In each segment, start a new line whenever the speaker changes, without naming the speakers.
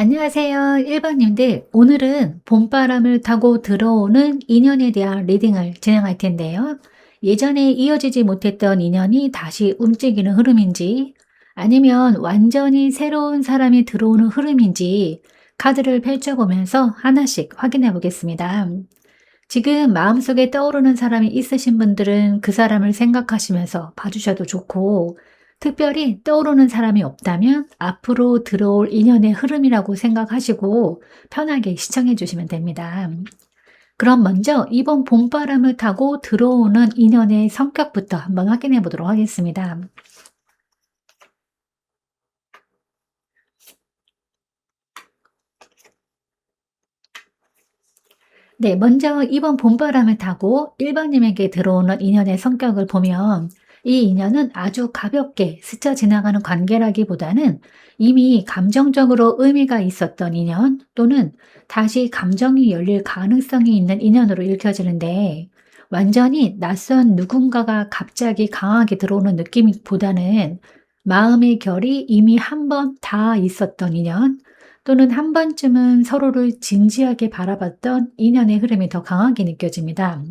안녕하세요. 1번님들. 오늘은 봄바람을 타고 들어오는 인연에 대한 리딩을 진행할 텐데요. 예전에 이어지지 못했던 인연이 다시 움직이는 흐름인지 아니면 완전히 새로운 사람이 들어오는 흐름인지 카드를 펼쳐보면서 하나씩 확인해 보겠습니다. 지금 마음속에 떠오르는 사람이 있으신 분들은 그 사람을 생각하시면서 봐주셔도 좋고, 특별히 떠오르는 사람이 없다면 앞으로 들어올 인연의 흐름이라고 생각하시고 편하게 시청해 주시면 됩니다. 그럼 먼저 이번 봄바람을 타고 들어오는 인연의 성격부터 한번 확인해 보도록 하겠습니다. 네, 먼저 이번 봄바람을 타고 1번님에게 들어오는 인연의 성격을 보면 이 인연은 아주 가볍게 스쳐 지나가는 관계라기보다는 이미 감정적으로 의미가 있었던 인연 또는 다시 감정이 열릴 가능성이 있는 인연으로 읽혀지는데, 완전히 낯선 누군가가 갑자기 강하게 들어오는 느낌보다는 마음의 결이 이미 한 번 다 있었던 인연 또는 한 번쯤은 서로를 진지하게 바라봤던 인연의 흐름이 더 강하게 느껴집니다.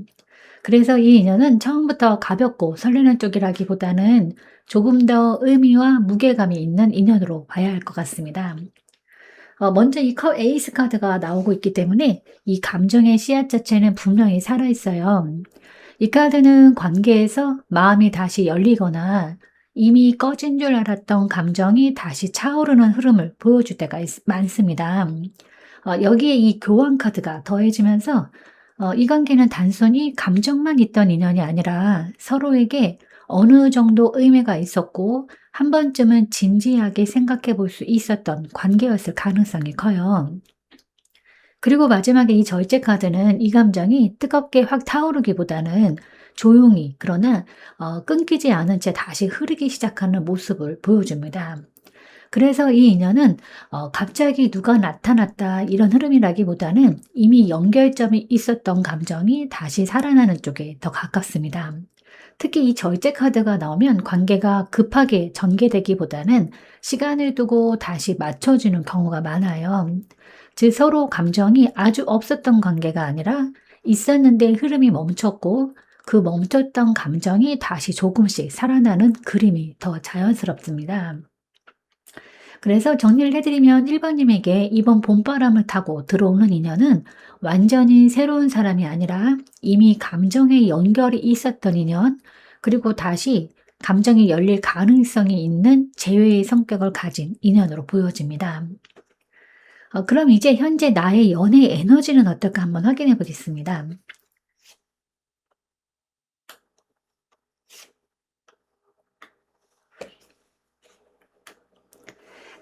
그래서 이 인연은 처음부터 가볍고 설레는 쪽이라기보다는 조금 더 의미와 무게감이 있는 인연으로 봐야 할 것 같습니다. 먼저 이 에이스 카드가 나오고 있기 때문에 이 감정의 씨앗 자체는 분명히 살아있어요. 이 카드는 관계에서 마음이 다시 열리거나 이미 꺼진 줄 알았던 감정이 다시 차오르는 흐름을 보여줄 때가 많습니다. 여기에 이 교환 카드가 더해지면서 이 관계는 단순히 감정만 있던 인연이 아니라 서로에게 어느 정도 의미가 있었고 한 번쯤은 진지하게 생각해 볼 수 있었던 관계였을 가능성이 커요. 그리고 마지막에 이 절제 카드는 이 감정이 뜨겁게 확 타오르기보다는 조용히, 그러나 끊기지 않은 채 다시 흐르기 시작하는 모습을 보여줍니다. 그래서 이 인연은 갑자기 누가 나타났다 이런 흐름이라기보다는 이미 연결점이 있었던 감정이 다시 살아나는 쪽에 더 가깝습니다. 특히 이 절제 카드가 나오면 관계가 급하게 전개되기보다는 시간을 두고 다시 맞춰주는 경우가 많아요. 즉 서로 감정이 아주 없었던 관계가 아니라 있었는데 흐름이 멈췄고 그 멈췄던 감정이 다시 조금씩 살아나는 그림이 더 자연스럽습니다. 그래서 정리를 해드리면 1번님에게 이번 봄바람을 타고 들어오는 인연은 완전히 새로운 사람이 아니라 이미 감정의 연결이 있었던 인연, 그리고 다시 감정이 열릴 가능성이 있는 재회의 성격을 가진 인연으로 보여집니다. 그럼 이제 현재 나의 연애 에너지는 어떨까 한번 확인해 보겠습니다.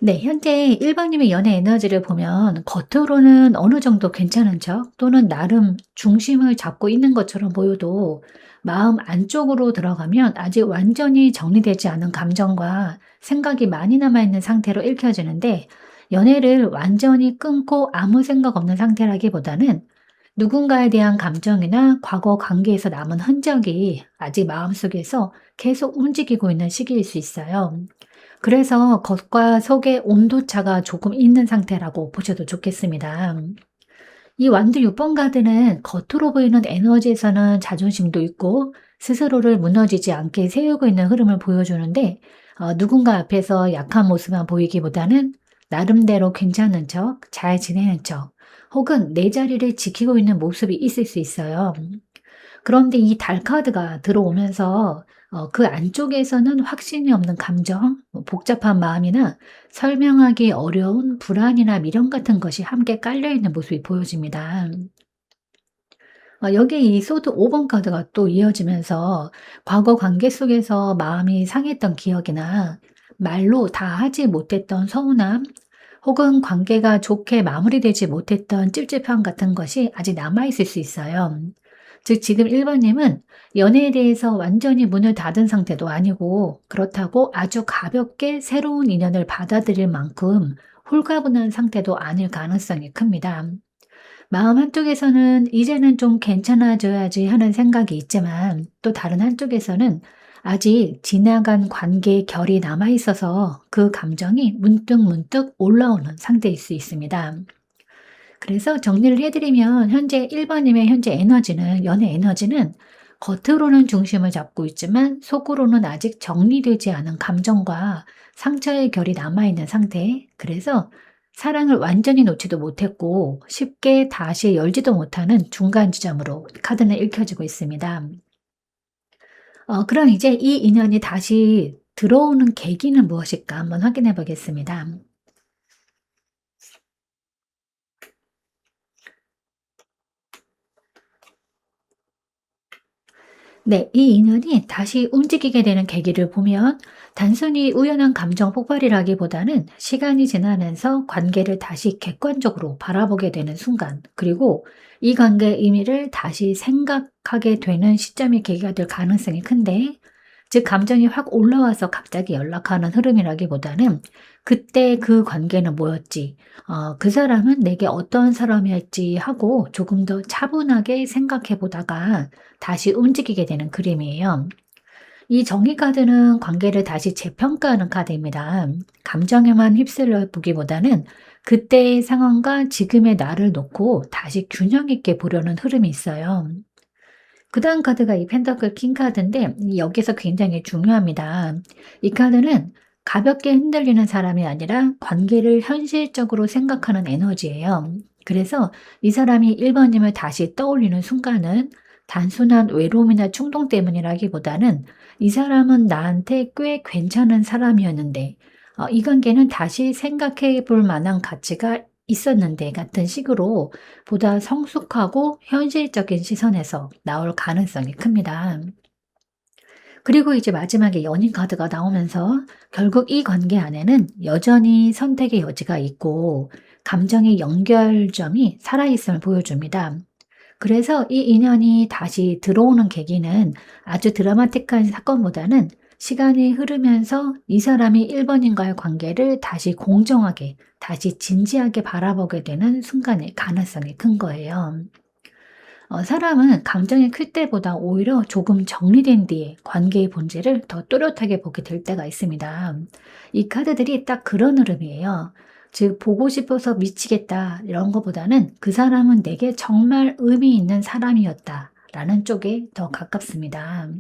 네, 현재 1번님의 연애 에너지를 보면 겉으로는 어느 정도 괜찮은 척 또는 나름 중심을 잡고 있는 것처럼 보여도 마음 안쪽으로 들어가면 아직 완전히 정리되지 않은 감정과 생각이 많이 남아있는 상태로 읽혀지는데, 연애를 완전히 끊고 아무 생각 없는 상태라기보다는 누군가에 대한 감정이나 과거 관계에서 남은 흔적이 아직 마음속에서 계속 움직이고 있는 시기일 수 있어요. 그래서 겉과 속의 온도차가 조금 있는 상태라고 보셔도 좋겠습니다. 이 완두 6번 카드는 겉으로 보이는 에너지에서는 자존심도 있고 스스로를 무너지지 않게 세우고 있는 흐름을 보여주는데, 누군가 앞에서 약한 모습만 보이기보다는 나름대로 괜찮은 척, 잘 지내는 척, 혹은 내 자리를 지키고 있는 모습이 있을 수 있어요. 그런데 이 달 카드가 들어오면서 그 안쪽에서는 확신이 없는 감정, 복잡한 마음이나 설명하기 어려운 불안이나 미련 같은 것이 함께 깔려 있는 모습이 보여집니다. 여기에 이 소드 5번 카드가 또 이어지면서 과거 관계 속에서 마음이 상했던 기억이나 말로 다 하지 못했던 서운함, 혹은 관계가 좋게 마무리되지 못했던 찝찝함 같은 것이 아직 남아있을 수 있어요. 즉 지금 1번님은 연애에 대해서 완전히 문을 닫은 상태도 아니고, 그렇다고 아주 가볍게 새로운 인연을 받아들일 만큼 홀가분한 상태도 아닐 가능성이 큽니다. 마음 한쪽에서는 이제는 좀 괜찮아져야지 하는 생각이 있지만 또 다른 한쪽에서는 아직 지나간 관계의 결이 남아 있어서 그 감정이 문득문득 올라오는 상태일 수 있습니다. 그래서 정리를 해드리면 현재 1번님의 현재 에너지는, 연애 에너지는 겉으로는 중심을 잡고 있지만 속으로는 아직 정리되지 않은 감정과 상처의 결이 남아있는 상태. 그래서 사랑을 완전히 놓지도 못했고 쉽게 다시 열지도 못하는 중간 지점으로 카드는 읽혀지고 있습니다. 그럼 이제 이 인연이 다시 들어오는 계기는 무엇일까 한번 확인해 보겠습니다. 네. 이 인연이 다시 움직이게 되는 계기를 보면 단순히 우연한 감정 폭발이라기보다는 시간이 지나면서 관계를 다시 객관적으로 바라보게 되는 순간, 그리고 이 관계의 의미를 다시 생각하게 되는 시점이 계기가 될 가능성이 큰데, 즉 감정이 확 올라와서 갑자기 연락하는 흐름이라기보다는 그때 그 관계는 뭐였지, 그 사람은 내게 어떤 사람이었지 하고 조금 더 차분하게 생각해 보다가 다시 움직이게 되는 그림이에요. 이 정의 카드는 관계를 다시 재평가하는 카드입니다. 감정에만 휩쓸려 보기보다는 그때의 상황과 지금의 나를 놓고 다시 균형 있게 보려는 흐름이 있어요. 그다음 카드가 이 펜터클 킹 카드인데 여기서 굉장히 중요합니다. 이 카드는 가볍게 흔들리는 사람이 아니라 관계를 현실적으로 생각하는 에너지예요. 그래서 이 사람이 1번님을 다시 떠올리는 순간은 단순한 외로움이나 충동 때문이라기보다는 이 사람은 나한테 꽤 괜찮은 사람이었는데 이 관계는 다시 생각해 볼 만한 가치가 있었는데 같은 식으로 보다 성숙하고 현실적인 시선에서 나올 가능성이 큽니다. 그리고 이제 마지막에 연인 카드가 나오면서 결국 이 관계 안에는 여전히 선택의 여지가 있고 감정의 연결점이 살아있음을 보여줍니다. 그래서 이 인연이 다시 들어오는 계기는 아주 드라마틱한 사건보다는 시간이 흐르면서 이 사람이 1번인과의 관계를 다시 공정하게, 다시 진지하게 바라보게 되는 순간의 가능성이 큰 거예요. 사람은 감정이 클 때보다 오히려 조금 정리된 뒤에 관계의 본질을 더 또렷하게 보게 될 때가 있습니다. 이 카드들이 딱 그런 흐름이에요. 즉, 보고 싶어서 미치겠다, 이런 것보다는 그 사람은 내게 정말 의미 있는 사람이었다, 라는 쪽에 더 가깝습니다.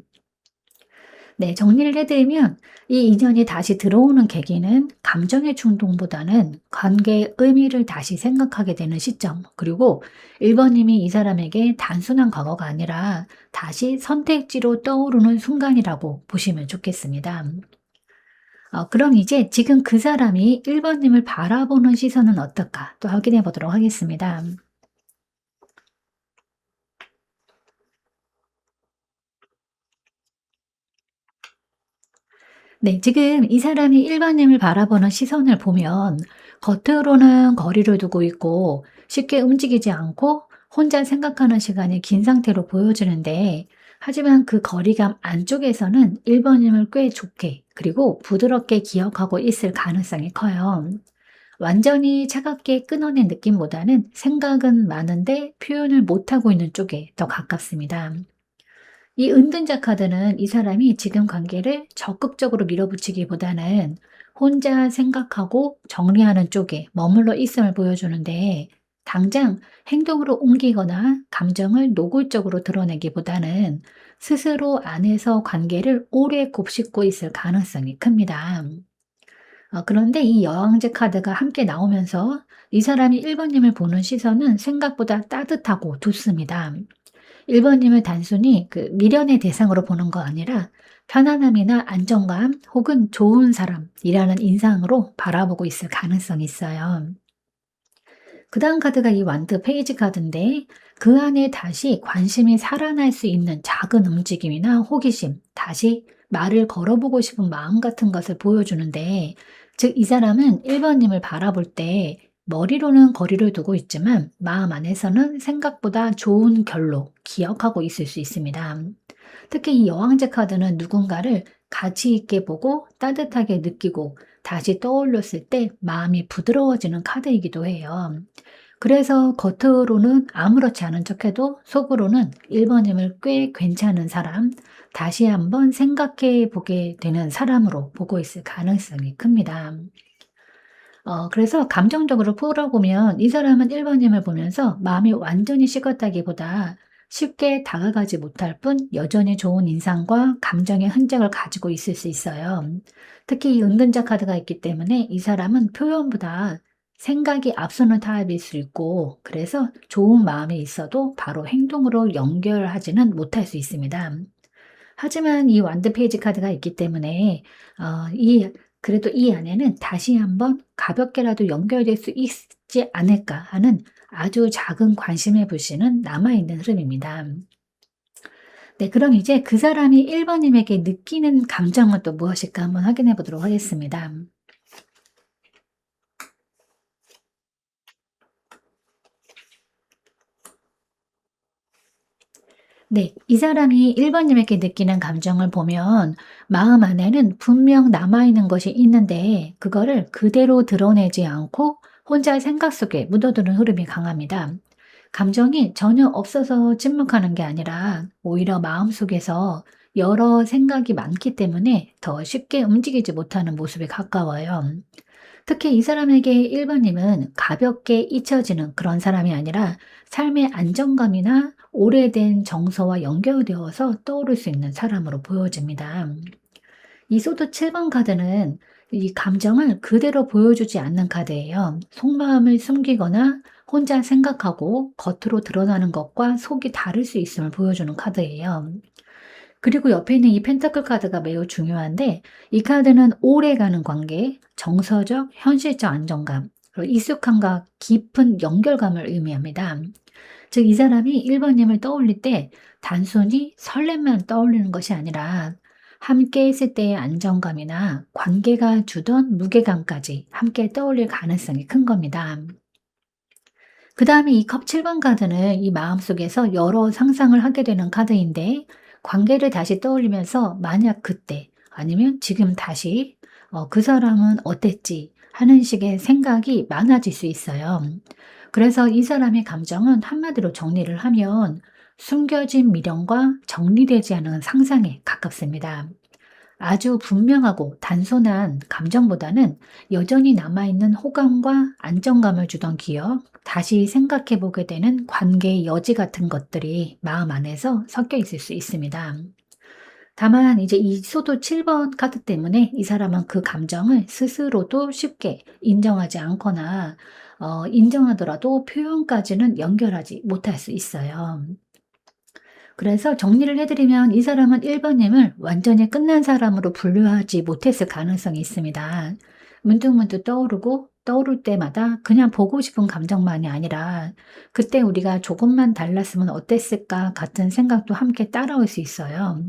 네, 정리를 해드리면 이 인연이 다시 들어오는 계기는 감정의 충동보다는 관계의 의미를 다시 생각하게 되는 시점, 그리고 1번님이 이 사람에게 단순한 과거가 아니라 다시 선택지로 떠오르는 순간이라고 보시면 좋겠습니다. 그럼 이제 지금 그 사람이 1번님을 바라보는 시선은 어떨까 또 확인해 보도록 하겠습니다. 네. 지금 이 사람이 일반인을 바라보는 시선을 보면 겉으로는 거리를 두고 있고 쉽게 움직이지 않고 혼자 생각하는 시간이 긴 상태로 보여지는데, 하지만 그 거리감 안쪽에서는 1번님을 꽤 좋게 그리고 부드럽게 기억하고 있을 가능성이 커요. 완전히 차갑게 끊어낸 느낌보다는 생각은 많은데 표현을 못하고 있는 쪽에 더 가깝습니다. 이 은둔자 카드는 이 사람이 지금 관계를 적극적으로 밀어붙이기보다는 혼자 생각하고 정리하는 쪽에 머물러 있음을 보여주는데, 당장 행동으로 옮기거나 감정을 노골적으로 드러내기보다는 스스로 안에서 관계를 오래 곱씹고 있을 가능성이 큽니다. 그런데 이 여왕제 카드가 함께 나오면서 이 사람이 1번님을 보는 시선은 생각보다 따뜻하고 좋습니다. 1번님을 단순히 그 미련의 대상으로 보는 거 아니라 편안함이나 안정감 혹은 좋은 사람이라는 인상으로 바라보고 있을 가능성이 있어요. 그 다음 카드가 이 완드 페이지 카드인데 그 안에 다시 관심이 살아날 수 있는 작은 움직임이나 호기심, 다시 말을 걸어보고 싶은 마음 같은 것을 보여주는데, 즉 이 사람은 1번님을 바라볼 때 머리로는 거리를 두고 있지만 마음 안에서는 생각보다 좋은 결로 기억하고 있을 수 있습니다. 특히 이 여왕제 카드는 누군가를 가치 있게 보고 따뜻하게 느끼고 다시 떠올렸을 때 마음이 부드러워지는 카드이기도 해요. 그래서 겉으로는 아무렇지 않은 척해도 속으로는 1번님을 꽤 괜찮은 사람, 다시 한번 생각해 보게 되는 사람으로 보고 있을 가능성이 큽니다. 그래서 감정적으로 풀어보면 이 사람은 1번님을 보면서 마음이 완전히 식었다기보다 쉽게 다가가지 못할 뿐 여전히 좋은 인상과 감정의 흔적을 가지고 있을 수 있어요. 특히 이 은근자 카드가 있기 때문에 이 사람은 표현보다 생각이 앞서는 타입일 수 있고, 그래서 좋은 마음이 있어도 바로 행동으로 연결하지는 못할 수 있습니다. 하지만 이 완드 페이지 카드가 있기 때문에 이 그래도 이 안에는 다시 한번 가볍게라도 연결될 수 있지 않을까 하는 아주 작은 관심의 불씨는 남아 있는 흐름입니다. 네, 그럼 이제 그 사람이 1번 님에게 느끼는 감정은 또 무엇일까 한번 확인해 보도록 하겠습니다. 네. 이 사람이 1번 님에게 느끼는 감정을 보면 마음 안에는 분명 남아있는 것이 있는데 그거를 그대로 드러내지 않고 혼자의 생각 속에 묻어두는 흐름이 강합니다. 감정이 전혀 없어서 침묵하는 게 아니라 오히려 마음속에서 여러 생각이 많기 때문에 더 쉽게 움직이지 못하는 모습에 가까워요. 특히 이 사람에게 1번 님은 가볍게 잊혀지는 그런 사람이 아니라 삶의 안정감이나 오래된 정서와 연결되어서 떠오를 수 있는 사람으로 보여집니다. 이 소드 7번 카드는 이 감정을 그대로 보여주지 않는 카드예요. 속마음을 숨기거나 혼자 생각하고 겉으로 드러나는 것과 속이 다를 수 있음을 보여주는 카드예요. 그리고 옆에 있는 이 펜타클 카드가 매우 중요한데, 이 카드는 오래가는 관계, 정서적, 현실적 안정감, 그리고 익숙함과 깊은 연결감을 의미합니다. 즉, 이 사람이 1번 님을 떠올릴 때 단순히 설렘만 떠올리는 것이 아니라 함께 있을 때의 안정감이나 관계가 주던 무게감까지 함께 떠올릴 가능성이 큰 겁니다. 그 다음에 이 컵 7번 카드는 이 마음속에서 여러 상상을 하게 되는 카드인데, 관계를 다시 떠올리면서 만약 그때 아니면 지금 다시 그 사람은 어땠지 하는 식의 생각이 많아질 수 있어요. 그래서 이 사람의 감정은 한마디로 정리를 하면 숨겨진 미련과 정리되지 않은 상상에 가깝습니다. 아주 분명하고 단순한 감정보다는 여전히 남아있는 호감과 안정감을 주던 기억, 다시 생각해 보게 되는 관계의 여지 같은 것들이 마음 안에서 섞여 있을 수 있습니다. 다만 이제 이 소도 7번 카드 때문에 이 사람은 그 감정을 스스로도 쉽게 인정하지 않거나 인정하더라도 표현까지는 연결하지 못할 수 있어요. 그래서 정리를 해드리면 이 사람은 1번 님을 완전히 끝난 사람으로 분류하지 못했을 가능성이 있습니다. 문득문득 떠오르고 떠오를 때마다 그냥 보고 싶은 감정만이 아니라 그때 우리가 조금만 달랐으면 어땠을까 같은 생각도 함께 따라올 수 있어요.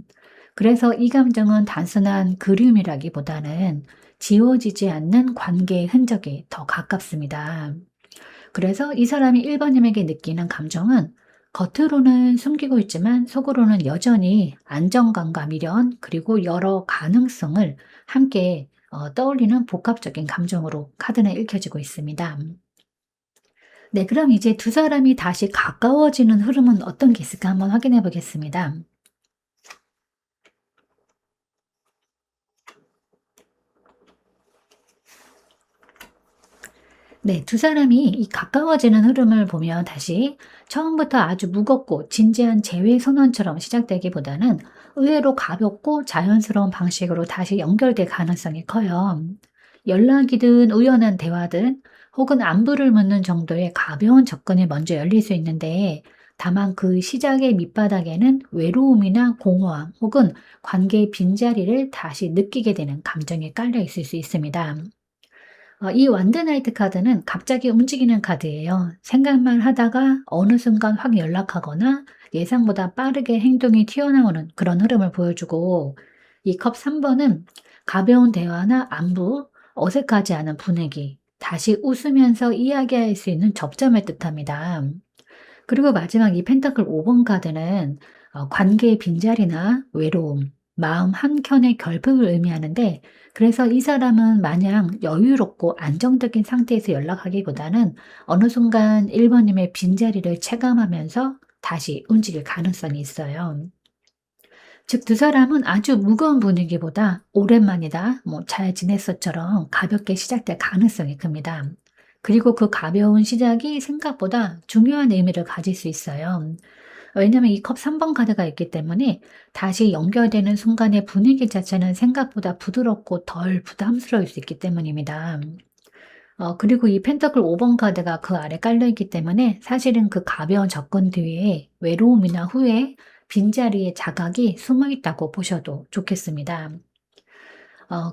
그래서 이 감정은 단순한 그리움이라기보다는 지워지지 않는 관계의 흔적에 더 가깝습니다. 그래서 이 사람이 1번 님에게 느끼는 감정은 겉으로는 숨기고 있지만 속으로는 여전히 안정감과 미련, 그리고 여러 가능성을 함께 떠올리는 복합적인 감정으로 카드는 읽혀지고 있습니다. 네, 그럼 이제 두 사람이 다시 가까워지는 흐름은 어떤 게 있을까 한번 확인해 보겠습니다. 네, 두 사람이 이 가까워지는 흐름을 보면 다시 처음부터 아주 무겁고 진지한 재회 선언처럼 시작되기보다는 의외로 가볍고 자연스러운 방식으로 다시 연결될 가능성이 커요. 연락이든 우연한 대화든 혹은 안부를 묻는 정도의 가벼운 접근이 먼저 열릴 수 있는데, 다만 그 시작의 밑바닥에는 외로움이나 공허함 혹은 관계의 빈자리를 다시 느끼게 되는 감정이 깔려 있을 수 있습니다. 이 완드나이트 카드는 갑자기 움직이는 카드예요. 생각만 하다가 어느 순간 확 연락하거나 예상보다 빠르게 행동이 튀어나오는 그런 흐름을 보여주고, 이 컵 3번은 가벼운 대화나 안부, 어색하지 않은 분위기, 다시 웃으면서 이야기할 수 있는 접점을 뜻합니다. 그리고 마지막 이 펜타클 5번 카드는 관계의 빈자리나 외로움, 마음 한켠의 결핍을 의미하는데, 그래서 이 사람은 마냥 여유롭고 안정적인 상태에서 연락하기보다는 어느 순간 1번님의 빈자리를 체감하면서 다시 움직일 가능성이 있어요. 즉, 두 사람은 아주 무거운 분위기보다 오랜만이다, 잘 지냈어처럼 가볍게 시작될 가능성이 큽니다. 그리고 그 가벼운 시작이 생각보다 중요한 의미를 가질 수 있어요. 왜냐면 이 컵 3번 카드가 있기 때문에 다시 연결되는 순간의 분위기 자체는 생각보다 부드럽고 덜 부담스러울 수 있기 때문입니다. 그리고 이 펜터클 5번 카드가 그 아래 깔려 있기 때문에 사실은 그 가벼운 접근 뒤에 외로움이나 후회, 빈자리에 자각이 숨어 있다고 보셔도 좋겠습니다.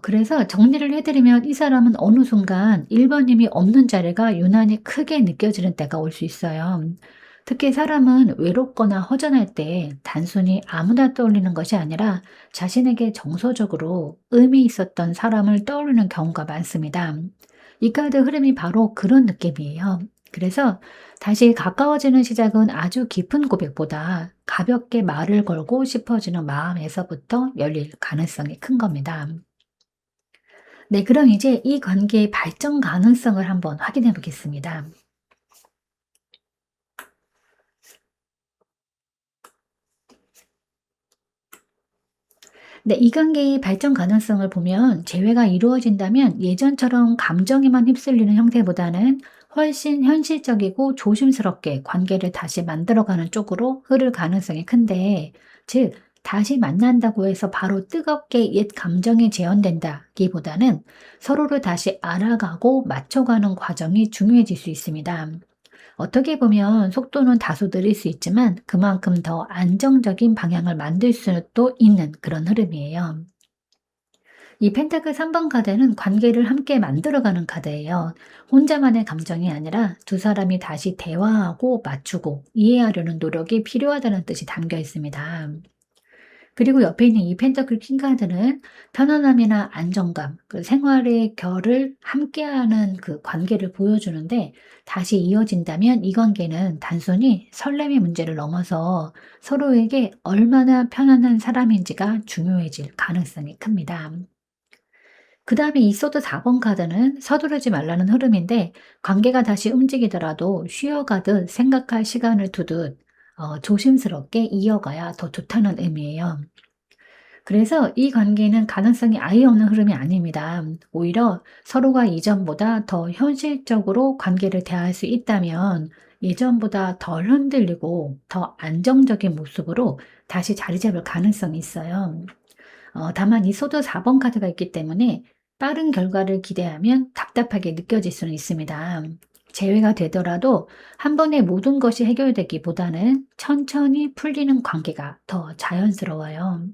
그래서 정리를 해 드리면 이 사람은 어느 순간 1번 님이 없는 자리가 유난히 크게 느껴지는 때가 올 수 있어요. 특히 사람은 외롭거나 허전할 때 단순히 아무나 떠올리는 것이 아니라 자신에게 정서적으로 의미 있었던 사람을 떠올리는 경우가 많습니다. 이 카드 흐름이 바로 그런 느낌이에요. 그래서 다시 가까워지는 시작은 아주 깊은 고백보다 가볍게 말을 걸고 싶어지는 마음에서부터 열릴 가능성이 큰 겁니다. 네, 그럼 이제 이 관계의 발전 가능성을 한번 확인해 보겠습니다. 네, 이 관계의 발전 가능성을 보면 재회가 이루어진다면 예전처럼 감정에만 휩쓸리는 형태보다는 훨씬 현실적이고 조심스럽게 관계를 다시 만들어가는 쪽으로 흐를 가능성이 큰데, 즉, 다시 만난다고 해서 바로 뜨겁게 옛 감정이 재현된다기보다는 서로를 다시 알아가고 맞춰가는 과정이 중요해질 수 있습니다. 어떻게 보면 속도는 다소 느릴 수 있지만 그만큼 더 안정적인 방향을 만들 수도 있는 그런 흐름이에요. 이 펜타클 3번 카드는 관계를 함께 만들어가는 카드예요. 혼자만의 감정이 아니라 두 사람이 다시 대화하고 맞추고 이해하려는 노력이 필요하다는 뜻이 담겨 있습니다. 그리고 옆에 있는 이 펜터클 킹 카드는 편안함이나 안정감, 그 생활의 결을 함께하는 그 관계를 보여주는데, 다시 이어진다면 이 관계는 단순히 설렘의 문제를 넘어서 서로에게 얼마나 편안한 사람인지가 중요해질 가능성이 큽니다. 그 다음에 이 소드 4번 카드는 서두르지 말라는 흐름인데, 관계가 다시 움직이더라도 쉬어가듯 생각할 시간을 두듯 조심스럽게 이어가야 더 좋다는 의미예요. 그래서 이 관계는 가능성이 아예 없는 흐름이 아닙니다. 오히려 서로가 이전보다 더 현실적으로 관계를 대할 수 있다면 예전보다 덜 흔들리고 더 안정적인 모습으로 다시 자리 잡을 가능성이 있어요. 다만 이 소드 4번 카드가 있기 때문에 빠른 결과를 기대하면 답답하게 느껴질 수는 있습니다. 재회가 되더라도 한 번에 모든 것이 해결되기보다는 천천히 풀리는 관계가 더 자연스러워요.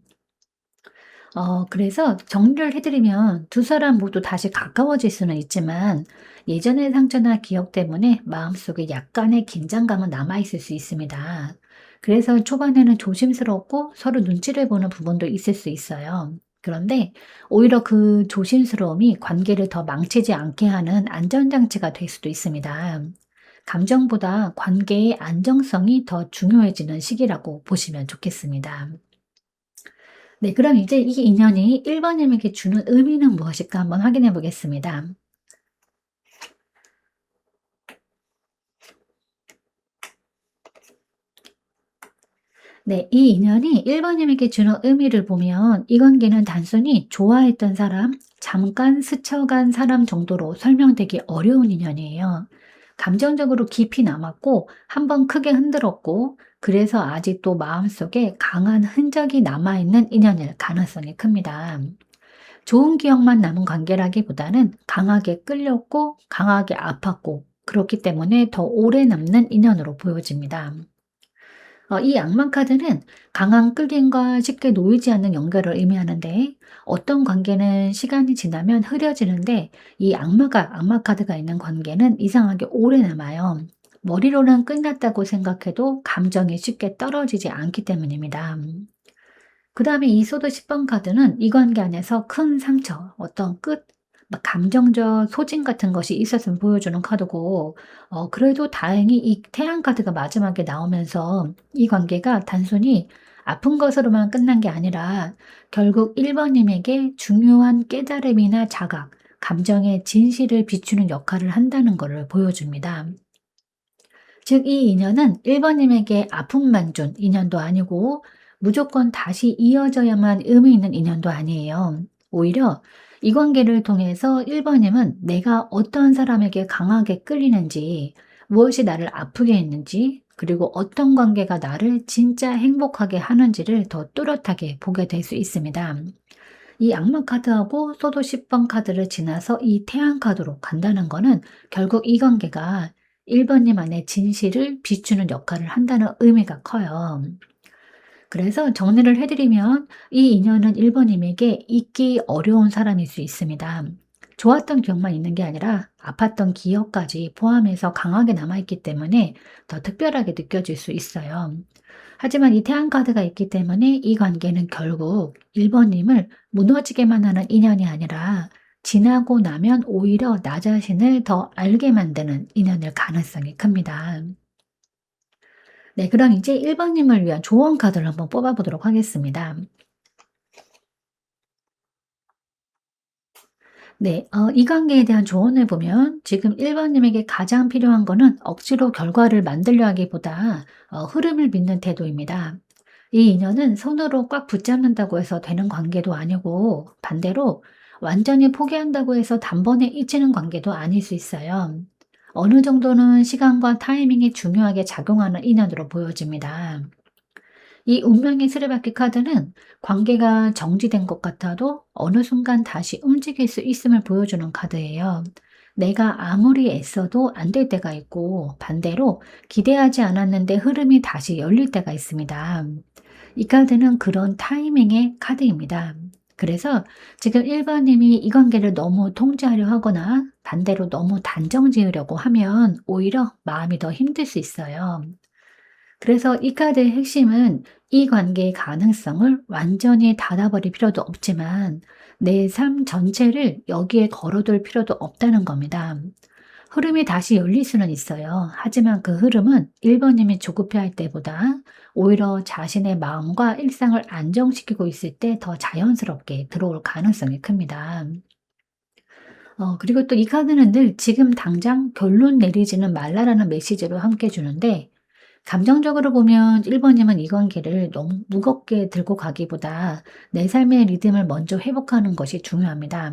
그래서 정리를 해 드리면 두 사람 모두 다시 가까워질 수는 있지만 예전의 상처나 기억 때문에 마음속에 약간의 긴장감은 남아 있을 수 있습니다. 그래서 초반에는 조심스럽고 서로 눈치를 보는 부분도 있을 수 있어요. 그런데 오히려 그 조심스러움이 관계를 더 망치지 않게 하는 안전장치가 될 수도 있습니다. 감정보다 관계의 안정성이 더 중요해지는 시기라고 보시면 좋겠습니다. 네, 그럼 이제 이 인연이 1번 님에게 주는 의미는 무엇일까 한번 확인해 보겠습니다. 네, 이 인연이 1번 님에게 주는 의미를 보면 이 관계는 단순히 좋아했던 사람, 잠깐 스쳐간 사람 정도로 설명되기 어려운 인연이에요. 감정적으로 깊이 남았고 한번 크게 흔들었고, 그래서 아직도 마음속에 강한 흔적이 남아있는 인연일 가능성이 큽니다. 좋은 기억만 남은 관계라기보다는 강하게 끌렸고 강하게 아팠고 그렇기 때문에 더 오래 남는 인연으로 보여집니다. 이 악마 카드는 강한 끌림과 쉽게 놓이지 않는 연결을 의미하는데, 어떤 관계는 시간이 지나면 흐려지는데 이 악마 카드가 있는 관계는 이상하게 오래 남아요. 머리로는 끝났다고 생각해도 감정이 쉽게 떨어지지 않기 때문입니다. 그 다음에 이 소드 10번 카드는 이 관계 안에서 큰 상처, 어떤 끝, 막 감정적 소진 같은 것이 있었음을 보여주는 카드고, 그래도 다행히 이 태양 카드가 마지막에 나오면서 이 관계가 단순히 아픈 것으로만 끝난 게 아니라 결국 1번님에게 중요한 깨달음이나 자각, 감정의 진실을 비추는 역할을 한다는 것을 보여줍니다. 즉, 이 인연은 1번님에게 아픔만 준 인연도 아니고 무조건 다시 이어져야만 의미 있는 인연도 아니에요. 오히려 이 관계를 통해서 1번님은 내가 어떤 사람에게 강하게 끌리는지, 무엇이 나를 아프게 했는지, 그리고 어떤 관계가 나를 진짜 행복하게 하는지를 더 뚜렷하게 보게 될 수 있습니다. 이 악마 카드하고 소도 10번 카드를 지나서 이 태양 카드로 간다는 거는 결국 이 관계가 1번님 안의 진실을 비추는 역할을 한다는 의미가 커요. 그래서 정리를 해드리면 이 인연은 1번님에게 잊기 어려운 사람일 수 있습니다. 좋았던 기억만 있는 게 아니라 아팠던 기억까지 포함해서 강하게 남아있기 때문에 더 특별하게 느껴질 수 있어요. 하지만 이 태양 카드가 있기 때문에 이 관계는 결국 1번님을 무너지게만 하는 인연이 아니라 지나고 나면 오히려 나 자신을 더 알게 만드는 인연일 가능성이 큽니다. 네, 그럼 이제 1번님을 위한 조언 카드를 한번 뽑아보도록 하겠습니다. 네, 이 관계에 대한 조언을 보면 지금 1번님에게 가장 필요한 거는 억지로 결과를 만들려 하기보다 흐름을 믿는 태도입니다. 이 인연은 손으로 꽉 붙잡는다고 해서 되는 관계도 아니고 반대로 완전히 포기한다고 해서 단번에 잊히는 관계도 아닐 수 있어요. 어느 정도는 시간과 타이밍이 중요하게 작용하는 인연으로 보여집니다. 이 운명의 수레바퀴 카드는 관계가 정지된 것 같아도 어느 순간 다시 움직일 수 있음을 보여주는 카드예요. 내가 아무리 애써도 안 될 때가 있고 반대로 기대하지 않았는데 흐름이 다시 열릴 때가 있습니다. 이 카드는 그런 타이밍의 카드입니다. 그래서 지금 1번님이 이 관계를 너무 통제하려 하거나 반대로 너무 단정 지으려고 하면 오히려 마음이 더 힘들 수 있어요. 그래서 이 카드의 핵심은 이 관계의 가능성을 완전히 닫아버릴 필요도 없지만 내 삶 전체를 여기에 걸어둘 필요도 없다는 겁니다. 흐름이 다시 열릴 수는 있어요. 하지만 그 흐름은 1번님이 조급해할 때보다 오히려 자신의 마음과 일상을 안정시키고 있을 때 더 자연스럽게 들어올 가능성이 큽니다. 그리고 또 이 카드는 늘 지금 당장 결론 내리지는 말라라는 메시지로 함께 주는데 감정적으로 보면 1번님은 이 관계를 너무 무겁게 들고 가기보다 내 삶의 리듬을 먼저 회복하는 것이 중요합니다.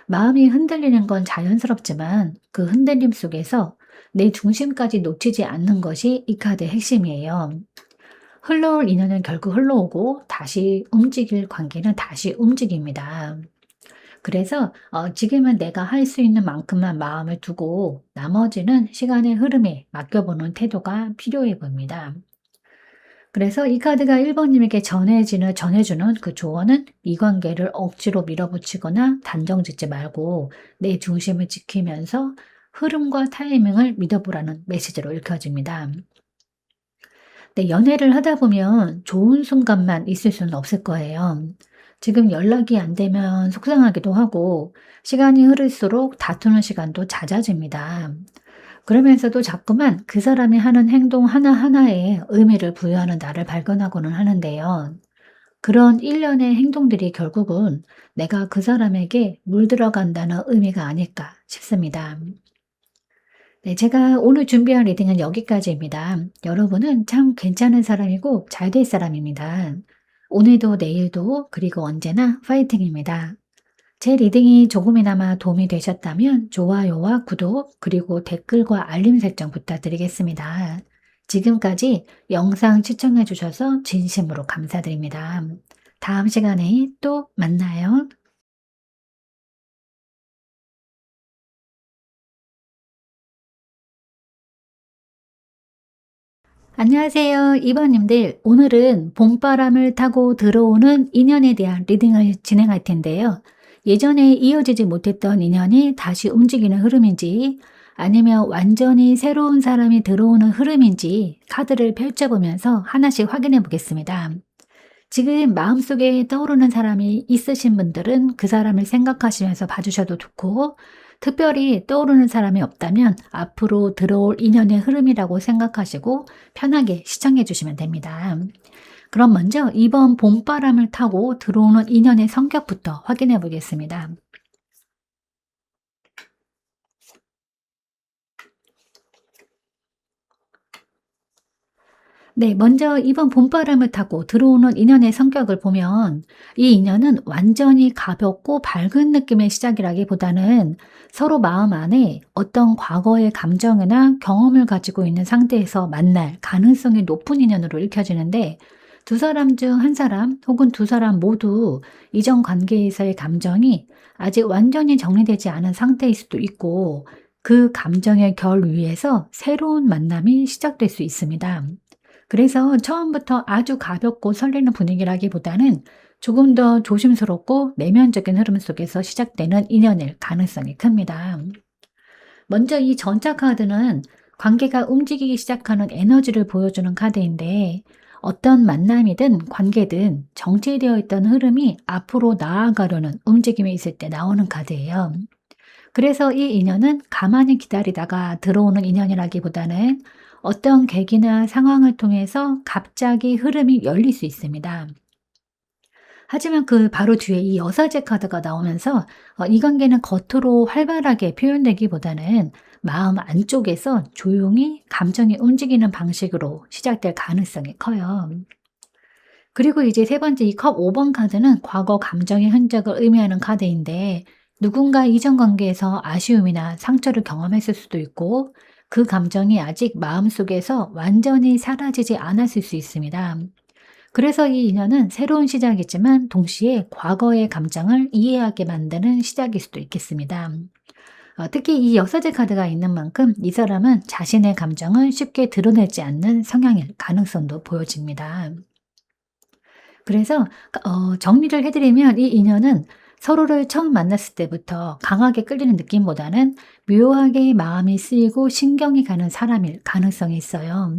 마음이 흔들리는 건 자연스럽지만 그 흔들림 속에서 내 중심까지 놓치지 않는 것이 이 카드의 핵심이에요. 흘러올 인연은 결국 흘러오고 다시 움직일 관계는 다시 움직입니다. 그래서 지금은 내가 할 수 있는 만큼만 마음을 두고 나머지는 시간의 흐름에 맡겨보는 태도가 필요해 보입니다. 그래서 이 카드가 1번님에게 전해주는 그 조언은 이 관계를 억지로 밀어붙이거나 단정 짓지 말고 내 중심을 지키면서 흐름과 타이밍을 믿어보라는 메시지로 읽혀집니다. 네, 연애를 하다 보면 좋은 순간만 있을 수는 없을 거예요. 지금 연락이 안 되면 속상하기도 하고 시간이 흐를수록 다투는 시간도 잦아집니다. 그러면서도 자꾸만 그 사람이 하는 행동 하나하나에 의미를 부여하는 나를 발견하고는 하는데요. 그런 일련의 행동들이 결국은 내가 그 사람에게 물들어간다는 의미가 아닐까 싶습니다. 네, 제가 오늘 준비한 리딩은 여기까지입니다. 여러분은 참 괜찮은 사람이고 잘 될 사람입니다. 오늘도 내일도 그리고 언제나 파이팅입니다. 제 리딩이 조금이나마 도움이 되셨다면 좋아요와 구독 그리고 댓글과 알림 설정 부탁드리겠습니다. 지금까지 영상 시청해 주셔서 진심으로 감사드립니다. 다음 시간에 또 만나요. 안녕하세요. 이번님들, 오늘은 봄바람을 타고 들어오는 인연에 대한 리딩을 진행할 텐데요. 예전에 이어지지 못했던 인연이 다시 움직이는 흐름인지 아니면 완전히 새로운 사람이 들어오는 흐름인지 카드를 펼쳐보면서 하나씩 확인해 보겠습니다. 지금 마음속에 떠오르는 사람이 있으신 분들은 그 사람을 생각하시면서 봐주셔도 좋고 특별히 떠오르는 사람이 없다면 앞으로 들어올 인연의 흐름이라고 생각하시고 편하게 시청해 주시면 됩니다. 그럼 먼저 이번 봄바람을 타고 들어오는 인연의 성격부터 확인해 보겠습니다. 네, 먼저 이번 봄바람을 타고 들어오는 인연의 성격을 보면 이 인연은 완전히 가볍고 밝은 느낌의 시작이라기보다는 서로 마음 안에 어떤 과거의 감정이나 경험을 가지고 있는 상태에서 만날 가능성이 높은 인연으로 읽혀지는데, 두 사람 중 한 사람 혹은 두 사람 모두 이전 관계에서의 감정이 아직 완전히 정리되지 않은 상태일 수도 있고, 그 감정의 결 위에서 새로운 만남이 시작될 수 있습니다. 그래서 처음부터 아주 가볍고 설레는 분위기라기보다는 조금 더 조심스럽고 내면적인 흐름 속에서 시작되는 인연일 가능성이 큽니다. 먼저 이 전자 카드는 관계가 움직이기 시작하는 에너지를 보여주는 카드인데, 어떤 만남이든 관계든 정체되어 있던 흐름이 앞으로 나아가려는 움직임이 있을 때 나오는 카드예요. 그래서 이 인연은 가만히 기다리다가 들어오는 인연이라기보다는 어떤 계기나 상황을 통해서 갑자기 흐름이 열릴 수 있습니다. 하지만 그 바로 뒤에 이 여사제 카드가 나오면서 이 관계는 겉으로 활발하게 표현되기보다는 마음 안쪽에서 조용히 감정이 움직이는 방식으로 시작될 가능성이 커요. 그리고 이제 세 번째 이 컵 5번 카드는 과거 감정의 흔적을 의미하는 카드인데, 누군가 이전 관계에서 아쉬움이나 상처를 경험했을 수도 있고, 그 감정이 아직 마음속에서 완전히 사라지지 않았을 수 있습니다. 그래서 이 인연은 새로운 시작이지만 동시에 과거의 감정을 이해하게 만드는 시작일 수도 있겠습니다. 특히 이 역사제 카드가 있는 만큼 이 사람은 자신의 감정을 쉽게 드러내지 않는 성향일 가능성도 보여집니다. 그래서 정리를 해 드리면 이 인연은 서로를 처음 만났을 때부터 강하게 끌리는 느낌보다는 묘하게 마음이 쓰이고 신경이 가는 사람일 가능성이 있어요.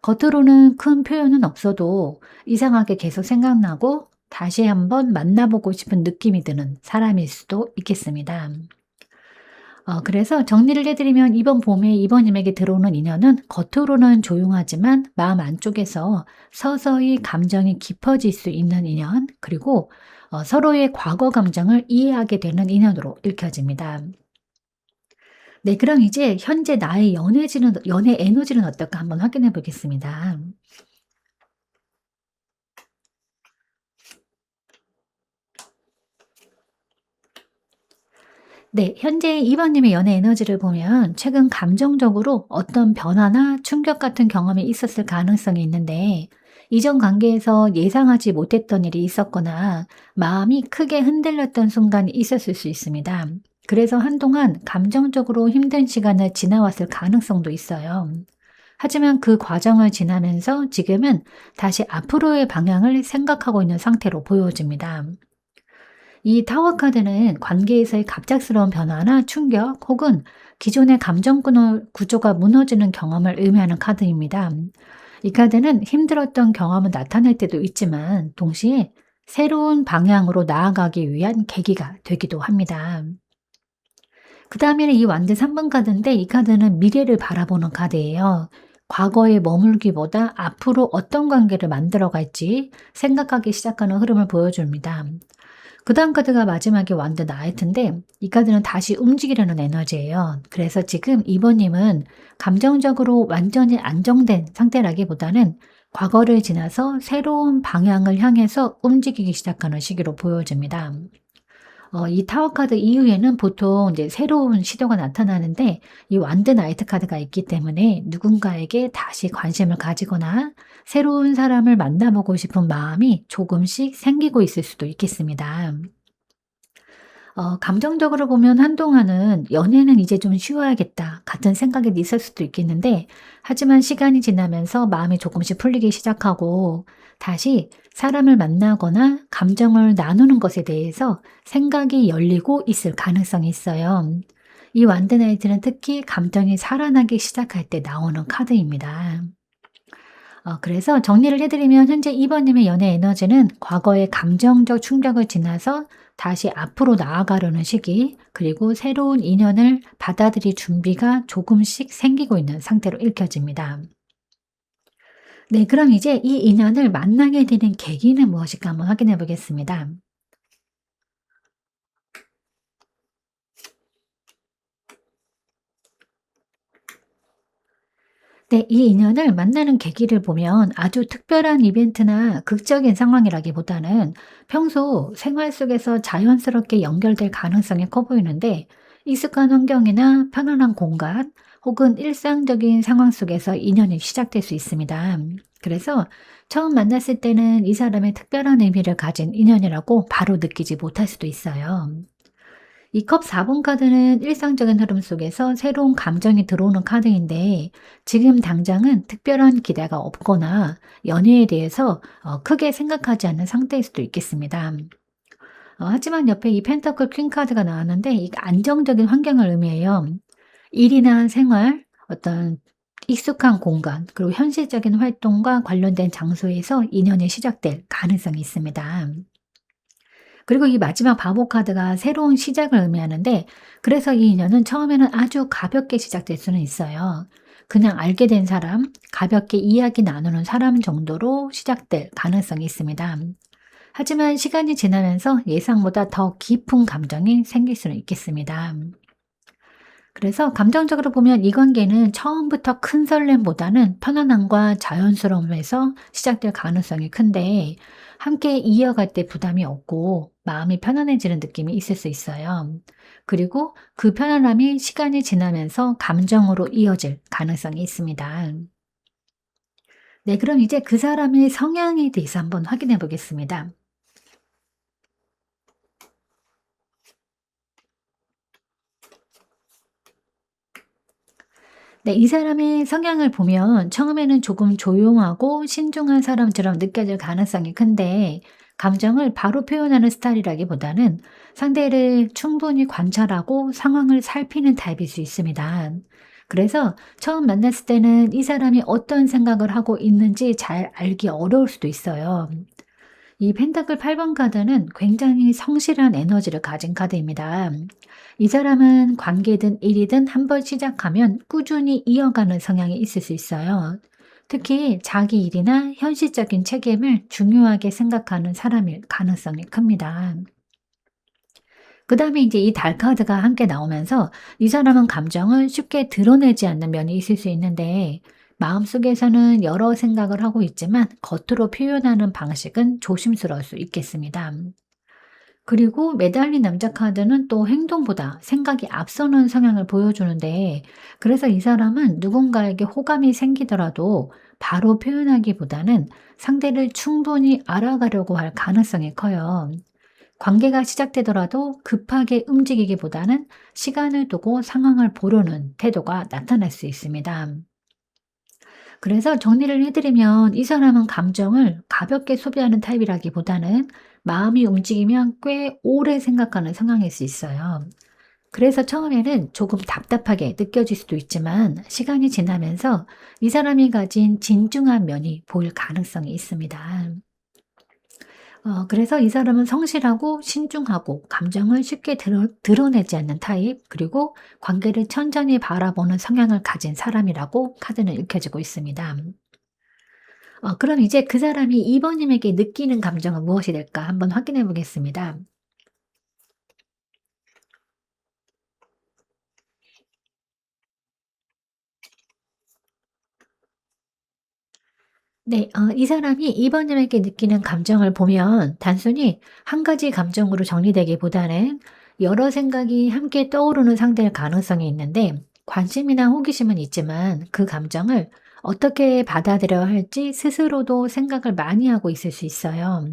겉으로는 큰 표현은 없어도 이상하게 계속 생각나고 다시 한번 만나보고 싶은 느낌이 드는 사람일 수도 있겠습니다. 그래서 정리를 해 드리면 이번 봄에 이번님에게 들어오는 인연은 겉으로는 조용하지만 마음 안쪽에서 서서히 감정이 깊어질 수 있는 인연, 그리고 서로의 과거 감정을 이해하게 되는 인연으로 읽혀집니다. 네, 그럼 이제 현재 나의 연애 에너지는 어떨까 한번 확인해 보겠습니다. 네, 현재 이번님의 연애 에너지를 보면 최근 감정적으로 어떤 변화나 충격 같은 경험이 있었을 가능성이 있는데, 이전 관계에서 예상하지 못했던 일이 있었거나 마음이 크게 흔들렸던 순간이 있었을 수 있습니다. 그래서 한동안 감정적으로 힘든 시간을 지나왔을 가능성도 있어요. 하지만 그 과정을 지나면서 지금은 다시 앞으로의 방향을 생각하고 있는 상태로 보여집니다. 이 타워 카드는 관계에서의 갑작스러운 변화나 충격 혹은 기존의 감정 구조가 무너지는 경험을 의미하는 카드입니다. 이 카드는 힘들었던 경험은 나타날 때도 있지만 동시에 새로운 방향으로 나아가기 위한 계기가 되기도 합니다. 그 다음에는 이 완드 3번 카드인데, 이 카드는 미래를 바라보는 카드예요. 과거에 머물기보다 앞으로 어떤 관계를 만들어 갈지 생각하기 시작하는 흐름을 보여줍니다. 그다음 카드가 마지막에 완드 나이트인데, 이 카드는 다시 움직이려는 에너지예요. 그래서 지금 이번님은 감정적으로 완전히 안정된 상태라기보다는 과거를 지나서 새로운 방향을 향해서 움직이기 시작하는 시기로 보여집니다. 이 타워 카드 이후에는 보통 이제 새로운 시도가 나타나는데, 이 완드 나이트 카드가 있기 때문에 누군가에게 다시 관심을 가지거나 새로운 사람을 만나보고 싶은 마음이 조금씩 생기고 있을 수도 있겠습니다. 감정적으로 보면 한동안은 '연애는 이제 좀 쉬어야겠다.' 같은 생각이 있을 수도 있겠는데, 하지만 시간이 지나면서 마음이 조금씩 풀리기 시작하고 다시 사람을 만나거나 감정을 나누는 것에 대해서 생각이 열리고 있을 가능성이 있어요. 이 완드 나이트는 특히 감정이 살아나기 시작할 때 나오는 카드입니다. 그래서 정리를 해 드리면 현재 2 번님의 연애 에너지는 과거의 감정적 충격을 지나서 다시 앞으로 나아가려는 시기, 그리고 새로운 인연을 받아들일 준비가 조금씩 생기고 있는 상태로 읽혀집니다. 네, 그럼 이제 이 인연을 만나게 되는 계기는 무엇일까 한번 확인해 보겠습니다. 네, 이 인연을 만나는 계기를 보면 아주 특별한 이벤트나 극적인 상황이라기보다는 평소 생활 속에서 자연스럽게 연결될 가능성이 커 보이는데, 익숙한 환경이나 편안한 공간 혹은 일상적인 상황 속에서 인연이 시작될 수 있습니다. 그래서 처음 만났을 때는 이 사람의 특별한 의미를 가진 인연이라고 바로 느끼지 못할 수도 있어요. 이 컵 4번 카드는 일상적인 흐름 속에서 새로운 감정이 들어오는 카드인데, 지금 당장은 특별한 기대가 없거나 연애에 대해서 크게 생각하지 않는 상태일 수도 있겠습니다. 하지만 옆에 이 펜터클 퀸 카드가 나왔는데, 이 안정적인 환경을 의미해요. 일이나 생활, 어떤 익숙한 공간, 그리고 현실적인 활동과 관련된 장소에서 인연이 시작될 가능성이 있습니다. 그리고 이 마지막 바보 카드가 새로운 시작을 의미하는데, 그래서 이 인연은 처음에는 아주 가볍게 시작될 수는 있어요. 그냥 알게 된 사람, 가볍게 이야기 나누는 사람 정도로 시작될 가능성이 있습니다. 하지만 시간이 지나면서 예상보다 더 깊은 감정이 생길 수는 있겠습니다. 그래서 감정적으로 보면 이 관계는 처음부터 큰 설렘보다는 편안함과 자연스러움에서 시작될 가능성이 큰데, 함께 이어갈 때 부담이 없고 마음이 편안해지는 느낌이 있을 수 있어요. 그리고 그 편안함이 시간이 지나면서 감정으로 이어질 가능성이 있습니다. 네, 그럼 이제 그 사람의 성향에 대해서 한번 확인해 보겠습니다. 네, 이 사람의 성향을 보면 처음에는 조금 조용하고 신중한 사람처럼 느껴질 가능성이 큰데, 감정을 바로 표현하는 스타일이라기보다는 상대를 충분히 관찰하고 상황을 살피는 타입일 수 있습니다. 그래서 처음 만났을 때는 이 사람이 어떤 생각을 하고 있는지 잘 알기 어려울 수도 있어요. 이 펜타클 8번 카드는 굉장히 성실한 에너지를 가진 카드입니다. 이 사람은 관계든 일이든 한번 시작하면 꾸준히 이어가는 성향이 있을 수 있어요. 특히 자기 일이나 현실적인 책임을 중요하게 생각하는 사람일 가능성이 큽니다. 그 다음에 이제 이 달 카드가 함께 나오면서 이 사람은 감정을 쉽게 드러내지 않는 면이 있을 수 있는데, 마음속에서는 여러 생각을 하고 있지만 겉으로 표현하는 방식은 조심스러울 수 있겠습니다. 그리고 매달린 남자 카드는 또 행동보다 생각이 앞서는 성향을 보여주는데, 그래서 이 사람은 누군가에게 호감이 생기더라도 바로 표현하기보다는 상대를 충분히 알아가려고 할 가능성이 커요. 관계가 시작되더라도 급하게 움직이기보다는 시간을 두고 상황을 보려는 태도가 나타날 수 있습니다. 그래서 정리를 해드리면 이 사람은 감정을 가볍게 소비하는 타입이라기보다는 마음이 움직이면 꽤 오래 생각하는 상황일 수 있어요. 그래서 처음에는 조금 답답하게 느껴질 수도 있지만 시간이 지나면서 이 사람이 가진 진중한 면이 보일 가능성이 있습니다. 그래서 이 사람은 성실하고 신중하고 감정을 쉽게 드러내지 않는 타입, 그리고 관계를 천천히 바라보는 성향을 가진 사람이라고 카드는 읽혀지고 있습니다. 그럼 이제 그 사람이 2 번님에게 느끼는 감정은 무엇이 될까 한번 확인해 보겠습니다. 네. 이 사람이 2 번님에게 느끼는 감정을 보면 단순히 한 가지 감정으로 정리되기보다는 여러 생각이 함께 떠오르는 상태일 가능성이 있는데, 관심이나 호기심은 있지만 그 감정을 어떻게 받아들여야 할지 스스로도 생각을 많이 하고 있을 수 있어요.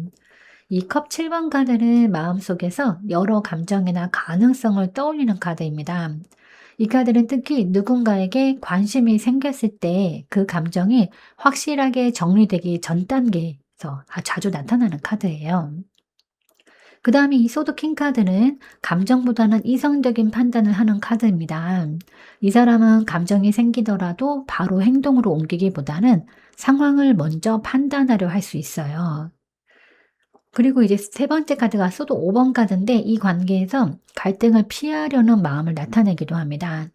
이 컵 7번 카드는 마음속에서 여러 감정이나 가능성을 떠올리는 카드입니다. 이 카드는 특히 누군가에게 관심이 생겼을 때 그 감정이 확실하게 정리되기 전 단계에서 자주 나타나는 카드예요. 그 다음에 이 소드 킹 카드는 감정보다는 이성적인 판단을 하는 카드입니다. 이 사람은 감정이 생기더라도 바로 행동으로 옮기기보다는 상황을 먼저 판단하려 할 수 있어요. 그리고 이제 세 번째 카드가 소드 5번 카드인데, 이 관계에서 갈등을 피하려는 마음을 나타내기도 합니다.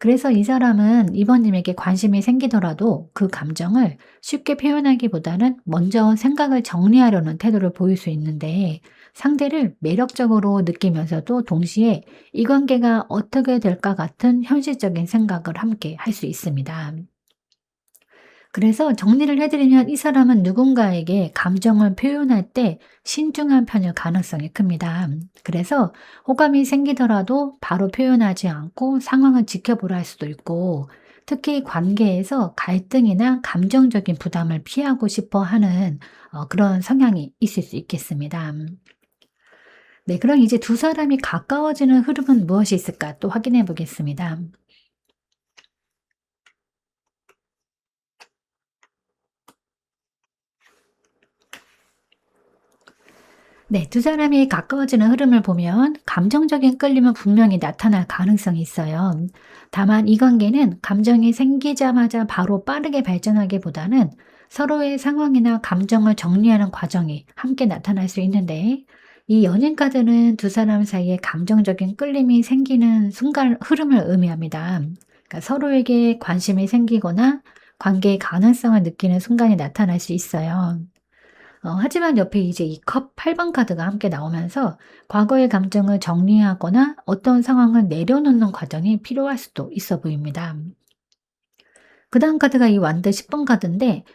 그래서 이 사람은 이번님에게 관심이 생기더라도 그 감정을 쉽게 표현하기보다는 먼저 생각을 정리하려는 태도를 보일 수 있는데, 상대를 매력적으로 느끼면서도 동시에 이 관계가 어떻게 될까 같은 현실적인 생각을 함께 할 수 있습니다. 그래서 정리를 해드리면 이 사람은 누군가에게 감정을 표현할 때 신중한 편일 가능성이 큽니다. 그래서 호감이 생기더라도 바로 표현하지 않고 상황을 지켜보라 할 수도 있고, 특히 관계에서 갈등이나 감정적인 부담을 피하고 싶어 하는 그런 성향이 있을 수 있겠습니다. 네, 그럼 이제 두 사람이 가까워지는 흐름은 무엇이 있을까 또 확인해 보겠습니다. 네, 두 사람이 가까워지는 흐름을 보면 감정적인 끌림은 분명히 나타날 가능성이 있어요. 다만 이 관계는 감정이 생기자마자 바로 빠르게 발전하기보다는 서로의 상황이나 감정을 정리하는 과정이 함께 나타날 수 있는데, 이 연인 카드는 두 사람 사이에 감정적인 끌림이 생기는 순간 흐름을 의미합니다. 그러니까 서로에게 관심이 생기거나 관계의 가능성을 느끼는 순간이 나타날 수 있어요. 하지만 옆에 이제 이 컵 8번 카드가 함께 나오면서 과거의 감정을 정리하거나 어떤 상황을 내려놓는 과정이 필요할 수도 있어 보입니다. 그다음 카드가 이 완드 10번 카드인데,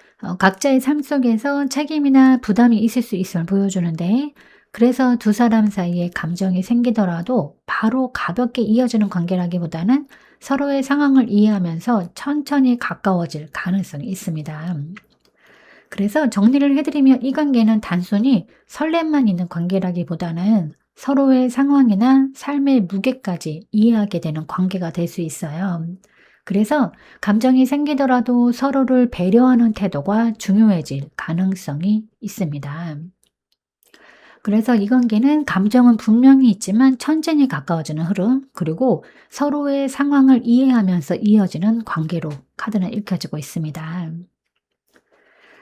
각자의 삶 속에서 책임이나 부담이 있을 수 있음을 보여주는데, 그래서 두 사람 사이에 감정이 생기더라도 바로 가볍게 이어지는 관계라기보다는 서로의 상황을 이해하면서 천천히 가까워질 가능성이 있습니다. 그래서 정리를 해드리면 이 관계는 단순히 설렘만 있는 관계라기보다는 서로의 상황이나 삶의 무게까지 이해하게 되는 관계가 될 수 있어요. 그래서 감정이 생기더라도 서로를 배려하는 태도가 중요해질 가능성이 있습니다. 그래서 이 관계는 감정은 분명히 있지만 천천히 가까워지는 흐름, 그리고 서로의 상황을 이해하면서 이어지는 관계로 카드는 읽혀지고 있습니다.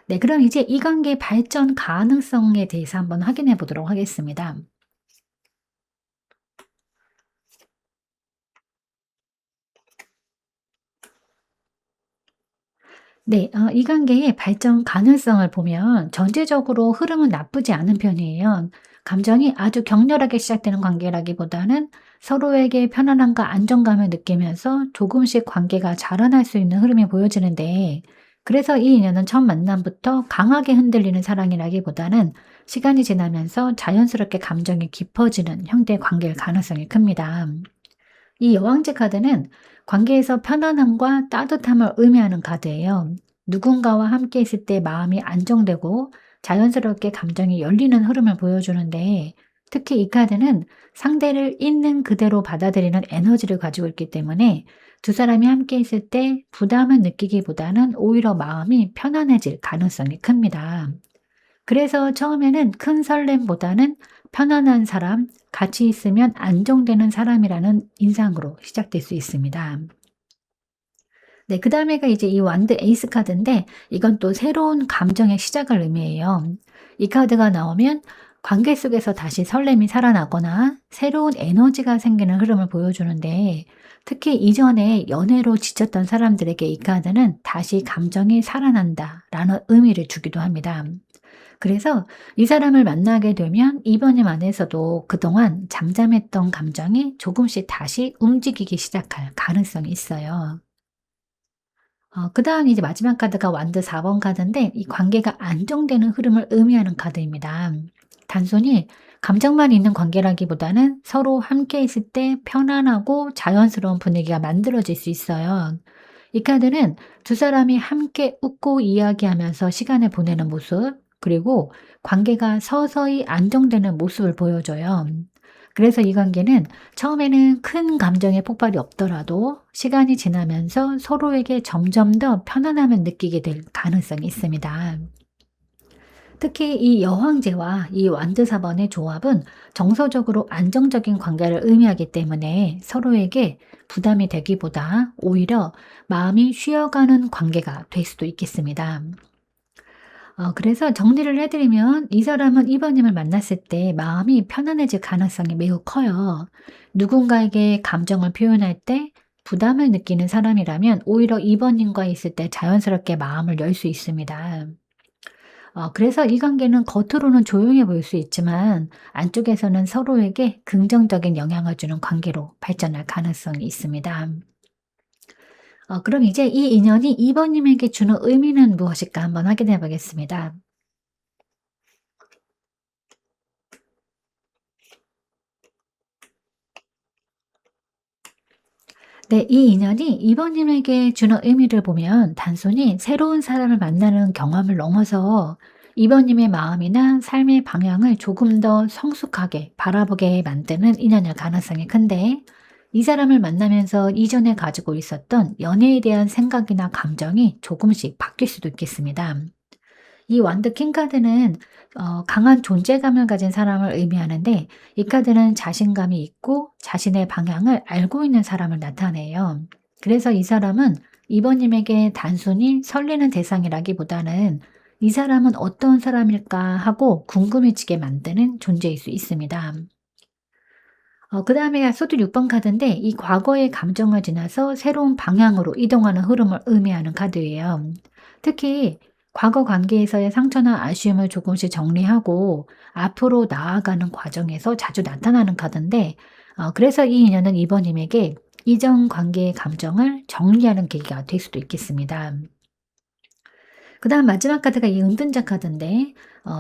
네, 그럼 이제 이 관계의 발전 가능성에 대해서 한번 확인해 보도록 하겠습니다. 네, 이 관계의 발전 가능성을 보면 전체적으로 흐름은 나쁘지 않은 편이에요. 감정이 아주 격렬하게 시작되는 관계라기보다는 서로에게 편안함과 안정감을 느끼면서 조금씩 관계가 자라날 수 있는 흐름이 보여지는데, 그래서 이 인연은 첫 만남부터 강하게 흔들리는 사랑이라기보다는 시간이 지나면서 자연스럽게 감정이 깊어지는 형태의 관계일 가능성이 큽니다. 이 여왕제 카드는 관계에서 편안함과 따뜻함을 의미하는 카드예요. 누군가와 함께 있을 때 마음이 안정되고 자연스럽게 감정이 열리는 흐름을 보여주는데, 특히 이 카드는 상대를 있는 그대로 받아들이는 에너지를 가지고 있기 때문에 두 사람이 함께 있을 때 부담을 느끼기보다는 오히려 마음이 편안해질 가능성이 큽니다. 그래서 처음에는 큰 설렘보다는 편안한 사람, 같이 있으면 안정되는 사람이라는 인상으로 시작될 수 있습니다. 네, 그다음에가 이제 이 완드 에이스 카드인데, 이건 또 새로운 감정의 시작을 의미해요. 이 카드가 나오면 관계 속에서 다시 설렘이 살아나거나 새로운 에너지가 생기는 흐름을 보여주는데, 특히 이전에 연애로 지쳤던 사람들에게 이 카드는 다시 감정이 살아난다라는 의미를 주기도 합니다. 그래서 이 사람을 만나게 되면 이번님 안에서도 그동안 잠잠했던 감정이 조금씩 다시 움직이기 시작할 가능성이 있어요. 그다음 이제 마지막 카드가 완드 4번 카드인데, 이 관계가 안정되는 흐름을 의미하는 카드입니다. 단순히 감정만 있는 관계라기보다는 서로 함께 있을 때 편안하고 자연스러운 분위기가 만들어질 수 있어요. 이 카드는 두 사람이 함께 웃고 이야기하면서 시간을 보내는 모습, 그리고 관계가 서서히 안정되는 모습을 보여줘요. 그래서 이 관계는 처음에는 큰 감정의 폭발이 없더라도 시간이 지나면서 서로에게 점점 더 편안함을 느끼게 될 가능성이 있습니다. 특히 이 여황제와 이 완드사번의 조합은 정서적으로 안정적인 관계를 의미하기 때문에 서로에게 부담이 되기보다 오히려 마음이 쉬어가는 관계가 될 수도 있겠습니다. 그래서 정리를 해드리면 이 사람은 이번님을 만났을 때 마음이 편안해질 가능성이 매우 커요. 누군가에게 감정을 표현할 때 부담을 느끼는 사람이라면 오히려 2번님과 있을 때 자연스럽게 마음을 열 수 있습니다. 그래서 이 관계는 겉으로는 조용해 보일 수 있지만 안쪽에서는 서로에게 긍정적인 영향을 주는 관계로 발전할 가능성이 있습니다. 그럼 이제 이 인연이 2번님에게 주는 의미는 무엇일까 한번 확인해 보겠습니다. 네, 이 인연이 2번님에게 주는 의미를 보면 단순히 새로운 사람을 만나는 경험을 넘어서 2번님의 마음이나 삶의 방향을 조금 더 성숙하게 바라보게 만드는 인연일 가능성이 큰데, 이 사람을 만나면서 이전에 가지고 있었던 연애에 대한 생각이나 감정이 조금씩 바뀔 수도 있겠습니다. 이 완드 킹 카드는 강한 존재감을 가진 사람을 의미하는데, 이 카드는 자신감이 있고 자신의 방향을 알고 있는 사람을 나타내요. 그래서 이 사람은 이번님에게 단순히 설레는 대상이라기보다는 '이 사람은 어떤 사람일까?' 하고 궁금해지게 만드는 존재일 수 있습니다. 그다음에 소드 6번 카드인데, 이 과거의 감정을 지나서 새로운 방향으로 이동하는 흐름을 의미하는 카드예요. 특히 과거 관계에서의 상처나 아쉬움을 조금씩 정리하고 앞으로 나아가는 과정에서 자주 나타나는 카드인데, 그래서 이 인연은 이번님에게 이전 관계의 감정을 정리하는 계기가 될 수도 있겠습니다. 그다음 마지막 카드가 이 은둔자 카드인데,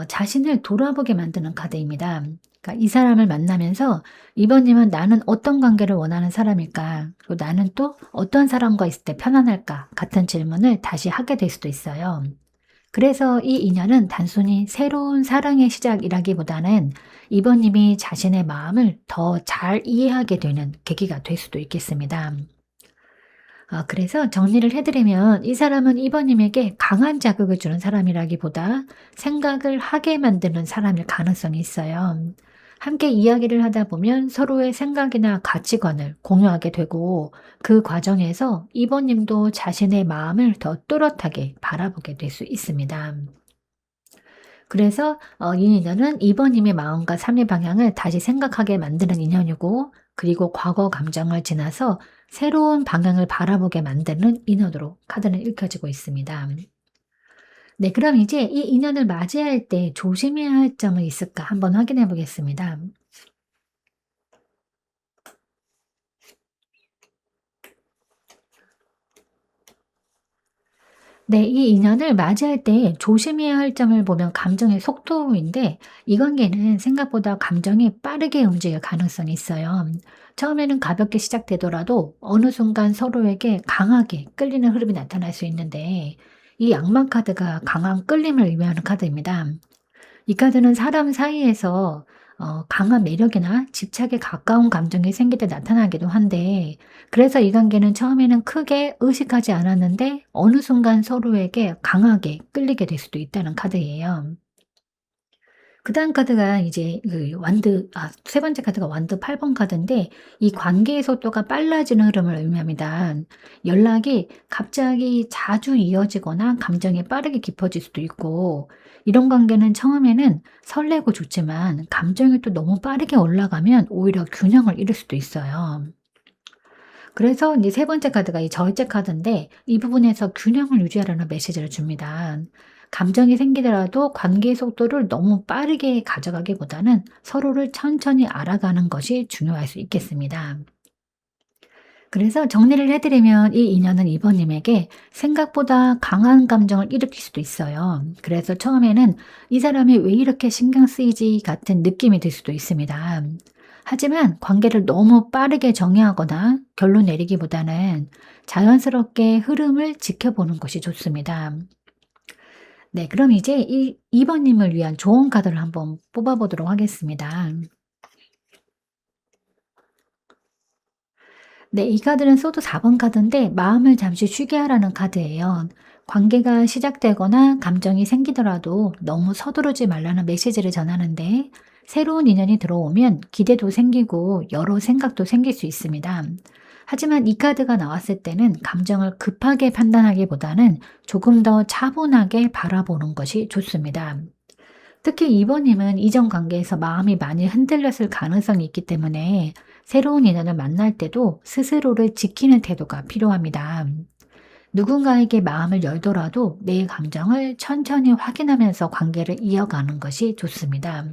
자신을 돌아보게 만드는 카드입니다. 그러니까 이 사람을 만나면서 '이번님은 나는 어떤 관계를 원하는 사람일까? 그리고 나는 또 어떤 사람과 있을 때 편안할까?' 같은 질문을 다시 하게 될 수도 있어요. 그래서 이 인연은 단순히 새로운 사랑의 시작이라기보다는 이번님이 자신의 마음을 더 잘 이해하게 되는 계기가 될 수도 있겠습니다. 그래서 정리를 해 드리면 이 사람은 이번님에게 강한 자극을 주는 사람이라기보다 생각을 하게 만드는 사람일 가능성이 있어요. 함께 이야기를 하다 보면 서로의 생각이나 가치관을 공유하게 되고, 그 과정에서 이번님도 자신의 마음을 더 또렷하게 바라보게 될 수 있습니다. 그래서 이 인연은 이번님의 마음과 삶의 방향을 다시 생각하게 만드는 인연이고, 그리고 과거 감정을 지나서 새로운 방향을 바라보게 만드는 인연으로 카드는 읽혀지고 있습니다. 네, 그럼 이제 이 인연을 맞이할 때 조심해야 할 점은 있을까 한번 확인해 보겠습니다. 네. 이 인연을 맞이할 때 조심해야 할 점을 보면 감정의 속도인데, 이 관계는 생각보다 감정이 빠르게 움직일 가능성이 있어요. 처음에는 가볍게 시작되더라도 어느 순간 서로에게 강하게 끌리는 흐름이 나타날 수 있는데, 이 악마 카드가 강한 끌림을 의미하는 카드입니다. 이 카드는 사람 사이에서 강한 매력이나 집착에 가까운 감정이 생길 때 나타나기도 한데, 그래서 이 관계는 처음에는 크게 의식하지 않았는데 어느 순간 서로에게 강하게 끌리게 될 수도 있다는 카드예요. 그다음 카드가 이제 세 번째 카드가 완드 8번 카드인데, 이 관계의 속도가 빨라지는 흐름을 의미합니다. 연락이 갑자기 자주 이어지거나 감정이 빠르게 깊어질 수도 있고, 이런 관계는 처음에는 설레고 좋지만 감정이 또 너무 빠르게 올라가면 오히려 균형을 잃을 수도 있어요. 그래서 이제 세 번째 카드가 이 절제 카드인데, 이 부분에서 균형을 유지하라는 메시지를 줍니다. 감정이 생기더라도 관계의 속도를 너무 빠르게 가져가기보다는 서로를 천천히 알아가는 것이 중요할 수 있겠습니다. 그래서 정리를 해 드리면 이 인연은 이번님에게 생각보다 강한 감정을 일으킬 수도 있어요. 그래서 처음에는 '이 사람이 왜 이렇게 신경 쓰이지?' 같은 느낌이 들 수도 있습니다. 하지만 관계를 너무 빠르게 정의하거나 결론 내리기보다는 자연스럽게 흐름을 지켜보는 것이 좋습니다. 네, 그럼 이제 이 2번 님을 위한 좋은 카드를 한번 뽑아 보도록 하겠습니다. 네, 이 카드는 소드 4번 카드인데, 마음을 잠시 쉬게 하라는 카드예요. 관계가 시작되거나 감정이 생기더라도 너무 서두르지 말라는 메시지를 전하는데, 새로운 인연이 들어오면 기대도 생기고 여러 생각도 생길 수 있습니다. 하지만 이 카드가 나왔을 때는 감정을 급하게 판단하기보다는 조금 더 차분하게 바라보는 것이 좋습니다. 특히 2번님은 이전 관계에서 마음이 많이 흔들렸을 가능성이 있기 때문에 새로운 인연을 만날 때도 스스로를 지키는 태도가 필요합니다. 누군가에게 마음을 열더라도 내 감정을 천천히 확인하면서 관계를 이어가는 것이 좋습니다.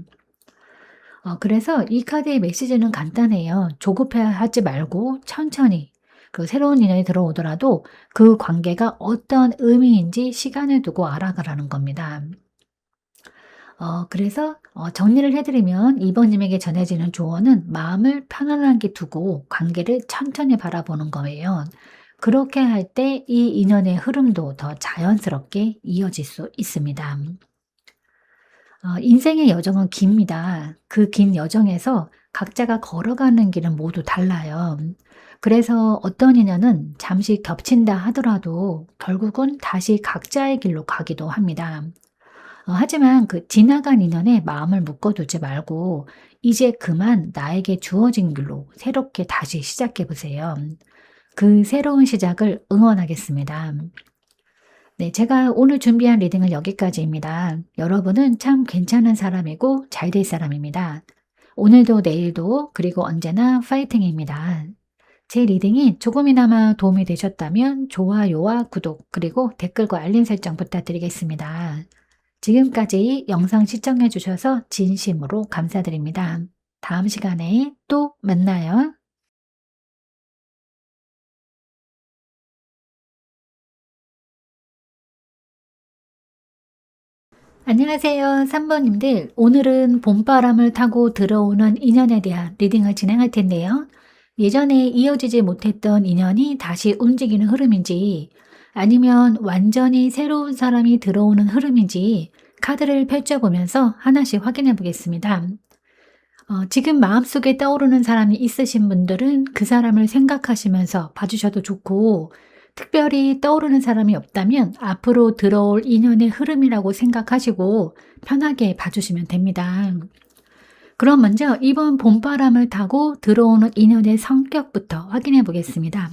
그래서 이 카드의 메시지는 간단해요. 조급해 하지 말고 천천히 그 새로운 인연이 들어오더라도 그 관계가 어떤 의미인지 시간을 두고 알아가라는 겁니다. 그래서 정리를 해 드리면 이번님에게 전해지는 조언은 마음을 편안하게 두고 관계를 천천히 바라보는 거예요. 그렇게 할 때 이 인연의 흐름도 더 자연스럽게 이어질 수 있습니다. 인생의 여정은 깁니다. 그 긴 여정에서 각자가 걸어가는 길은 모두 달라요. 그래서 어떤 인연은 잠시 겹친다 하더라도 결국은 다시 각자의 길로 가기도 합니다. 하지만 그 지나간 인연에 마음을 묶어두지 말고 이제 그만 나에게 주어진 길로 새롭게 다시 시작해 보세요. 그 새로운 시작을 응원하겠습니다. 네, 제가 오늘 준비한 리딩은 여기까지입니다. 여러분은 참 괜찮은 사람이고 잘 될 사람입니다. 오늘도 내일도 그리고 언제나 파이팅입니다. 제 리딩이 조금이나마 도움이 되셨다면 좋아요와 구독 그리고 댓글과 알림 설정 부탁드리겠습니다. 지금까지 영상 시청해 주셔서 진심으로 감사드립니다. 다음 시간에 또 만나요. 안녕하세요. 3번님들. 오늘은 봄바람을 타고 들어오는 인연에 대한 리딩을 진행할 텐데요. 예전에 이어지지 못했던 인연이 다시 움직이는 흐름인지 아니면 완전히 새로운 사람이 들어오는 흐름인지 카드를 펼쳐보면서 하나씩 확인해 보겠습니다. 지금 마음속에 떠오르는 사람이 있으신 분들은 그 사람을 생각하시면서 봐주셔도 좋고, 특별히 떠오르는 사람이 없다면 앞으로 들어올 인연의 흐름이라고 생각하시고 편하게 봐주시면 됩니다. 그럼 먼저 이번 봄바람을 타고 들어오는 인연의 성격부터 확인해 보겠습니다.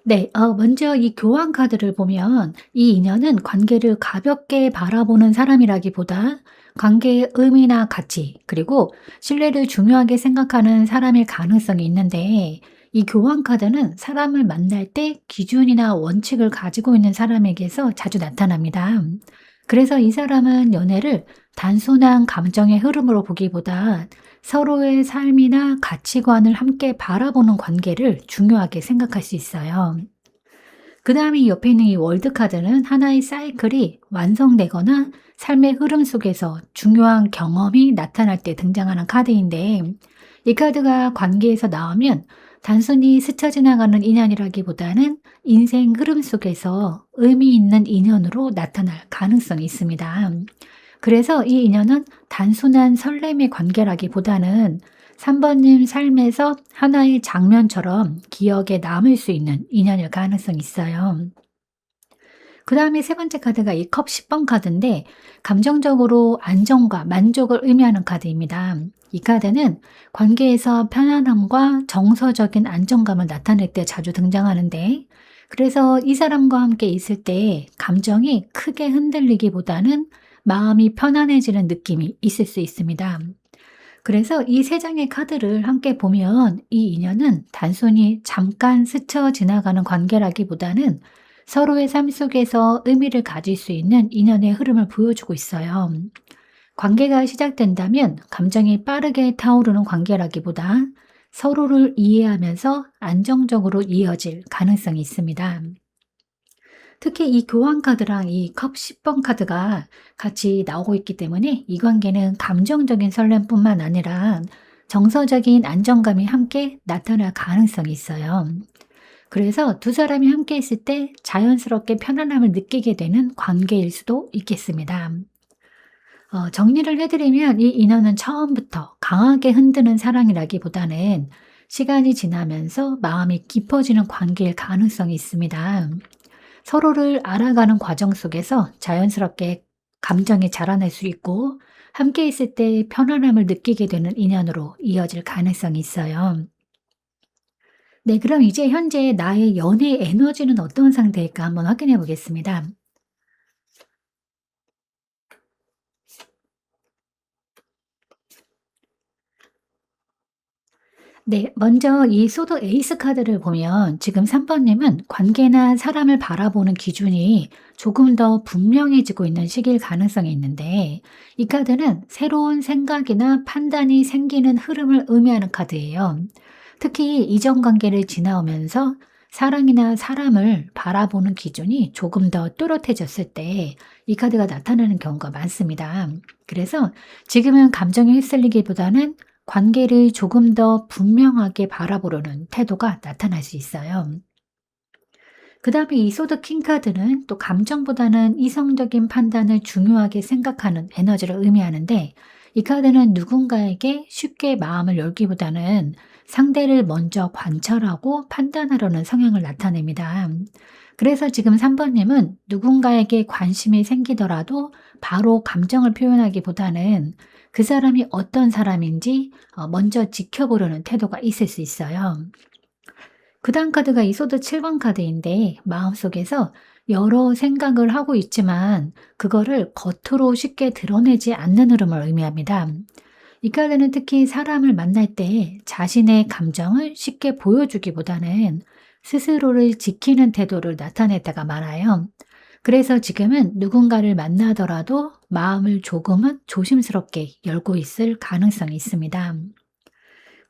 네, 먼저 이 교환 카드를 보면 이 인연은 관계를 가볍게 바라보는 사람이라기보다 관계의 의미나 가치, 그리고 신뢰를 중요하게 생각하는 사람일 가능성이 있는데 이 교환 카드는 사람을 만날 때 기준이나 원칙을 가지고 있는 사람에게서 자주 나타납니다. 그래서 이 사람은 연애를 단순한 감정의 흐름으로 보기보다 서로의 삶이나 가치관을 함께 바라보는 관계를 중요하게 생각할 수 있어요. 그 다음에 옆에 있는 이 월드카드는 하나의 사이클이 완성되거나 삶의 흐름 속에서 중요한 경험이 나타날 때 등장하는 카드인데 이 카드가 관계에서 나오면 단순히 스쳐 지나가는 인연이라기보다는 인생 흐름 속에서 의미 있는 인연으로 나타날 가능성이 있습니다. 그래서 이 인연은 단순한 설렘의 관계라기보다는 3번님 삶에서 하나의 장면처럼 기억에 남을 수 있는 인연일 가능성이 있어요. 그 다음에 세 번째 카드가 이 컵 10번 카드인데 감정적으로 안정과 만족을 의미하는 카드입니다. 이 카드는 관계에서 편안함과 정서적인 안정감을 나타낼 때 자주 등장하는데 그래서 이 사람과 함께 있을 때 감정이 크게 흔들리기보다는 마음이 편안해지는 느낌이 있을 수 있습니다. 그래서 이 세 장의 카드를 함께 보면 이 인연은 단순히 잠깐 스쳐 지나가는 관계라기보다는 서로의 삶 속에서 의미를 가질 수 있는 인연의 흐름을 보여주고 있어요. 관계가 시작된다면 감정이 빠르게 타오르는 관계라기보다 서로를 이해하면서 안정적으로 이어질 가능성이 있습니다. 특히 이 교환 카드랑 이 컵 10번 카드가 같이 나오고 있기 때문에 이 관계는 감정적인 설렘뿐만 아니라 정서적인 안정감이 함께 나타날 가능성이 있어요. 그래서 두 사람이 함께 있을 때 자연스럽게 편안함을 느끼게 되는 관계일 수도 있겠습니다. 정리를 해드리면 이 인연은 처음부터 강하게 흔드는 사랑이라기보다는 시간이 지나면서 마음이 깊어지는 관계일 가능성이 있습니다. 서로를 알아가는 과정 속에서 자연스럽게 감정이 자라날 수 있고 함께 있을 때 편안함을 느끼게 되는 인연으로 이어질 가능성이 있어요. 네, 그럼 이제 현재 나의 연애 에너지는 어떤 상태일까 한번 확인해 보겠습니다. 네, 먼저 이 소드 에이스 카드를 보면 지금 3번님은 관계나 사람을 바라보는 기준이 조금 더 분명해지고 있는 시기일 가능성이 있는데, 이 카드는 새로운 생각이나 판단이 생기는 흐름을 의미하는 카드예요. 특히 이전 관계를 지나오면서 사랑이나 사람을 바라보는 기준이 조금 더 또렷해졌을 때 이 카드가 나타나는 경우가 많습니다. 그래서 지금은 감정에 휩쓸리기보다는 관계를 조금 더 분명하게 바라보려는 태도가 나타날 수 있어요. 그다음에 이 소드 킹 카드는 또 감정보다는 이성적인 판단을 중요하게 생각하는 에너지를 의미하는데, 이 카드는 누군가에게 쉽게 마음을 열기보다는 상대를 먼저 관찰하고 판단하려는 성향을 나타냅니다. 그래서 지금 3번님은 누군가에게 관심이 생기더라도 바로 감정을 표현하기보다는 그 사람이 어떤 사람인지 먼저 지켜보려는 태도가 있을 수 있어요. 그다음 카드가 이 소드 7번 카드인데, 마음속에서 여러 생각을 하고 있지만 그거를 겉으로 쉽게 드러내지 않는 흐름을 의미합니다. 이 카드는 특히 사람을 만날 때 자신의 감정을 쉽게 보여주기보다는 스스로를 지키는 태도를 나타낼 때가 많아요. 그래서 지금은 누군가를 만나더라도 마음을 조금은 조심스럽게 열고 있을 가능성이 있습니다.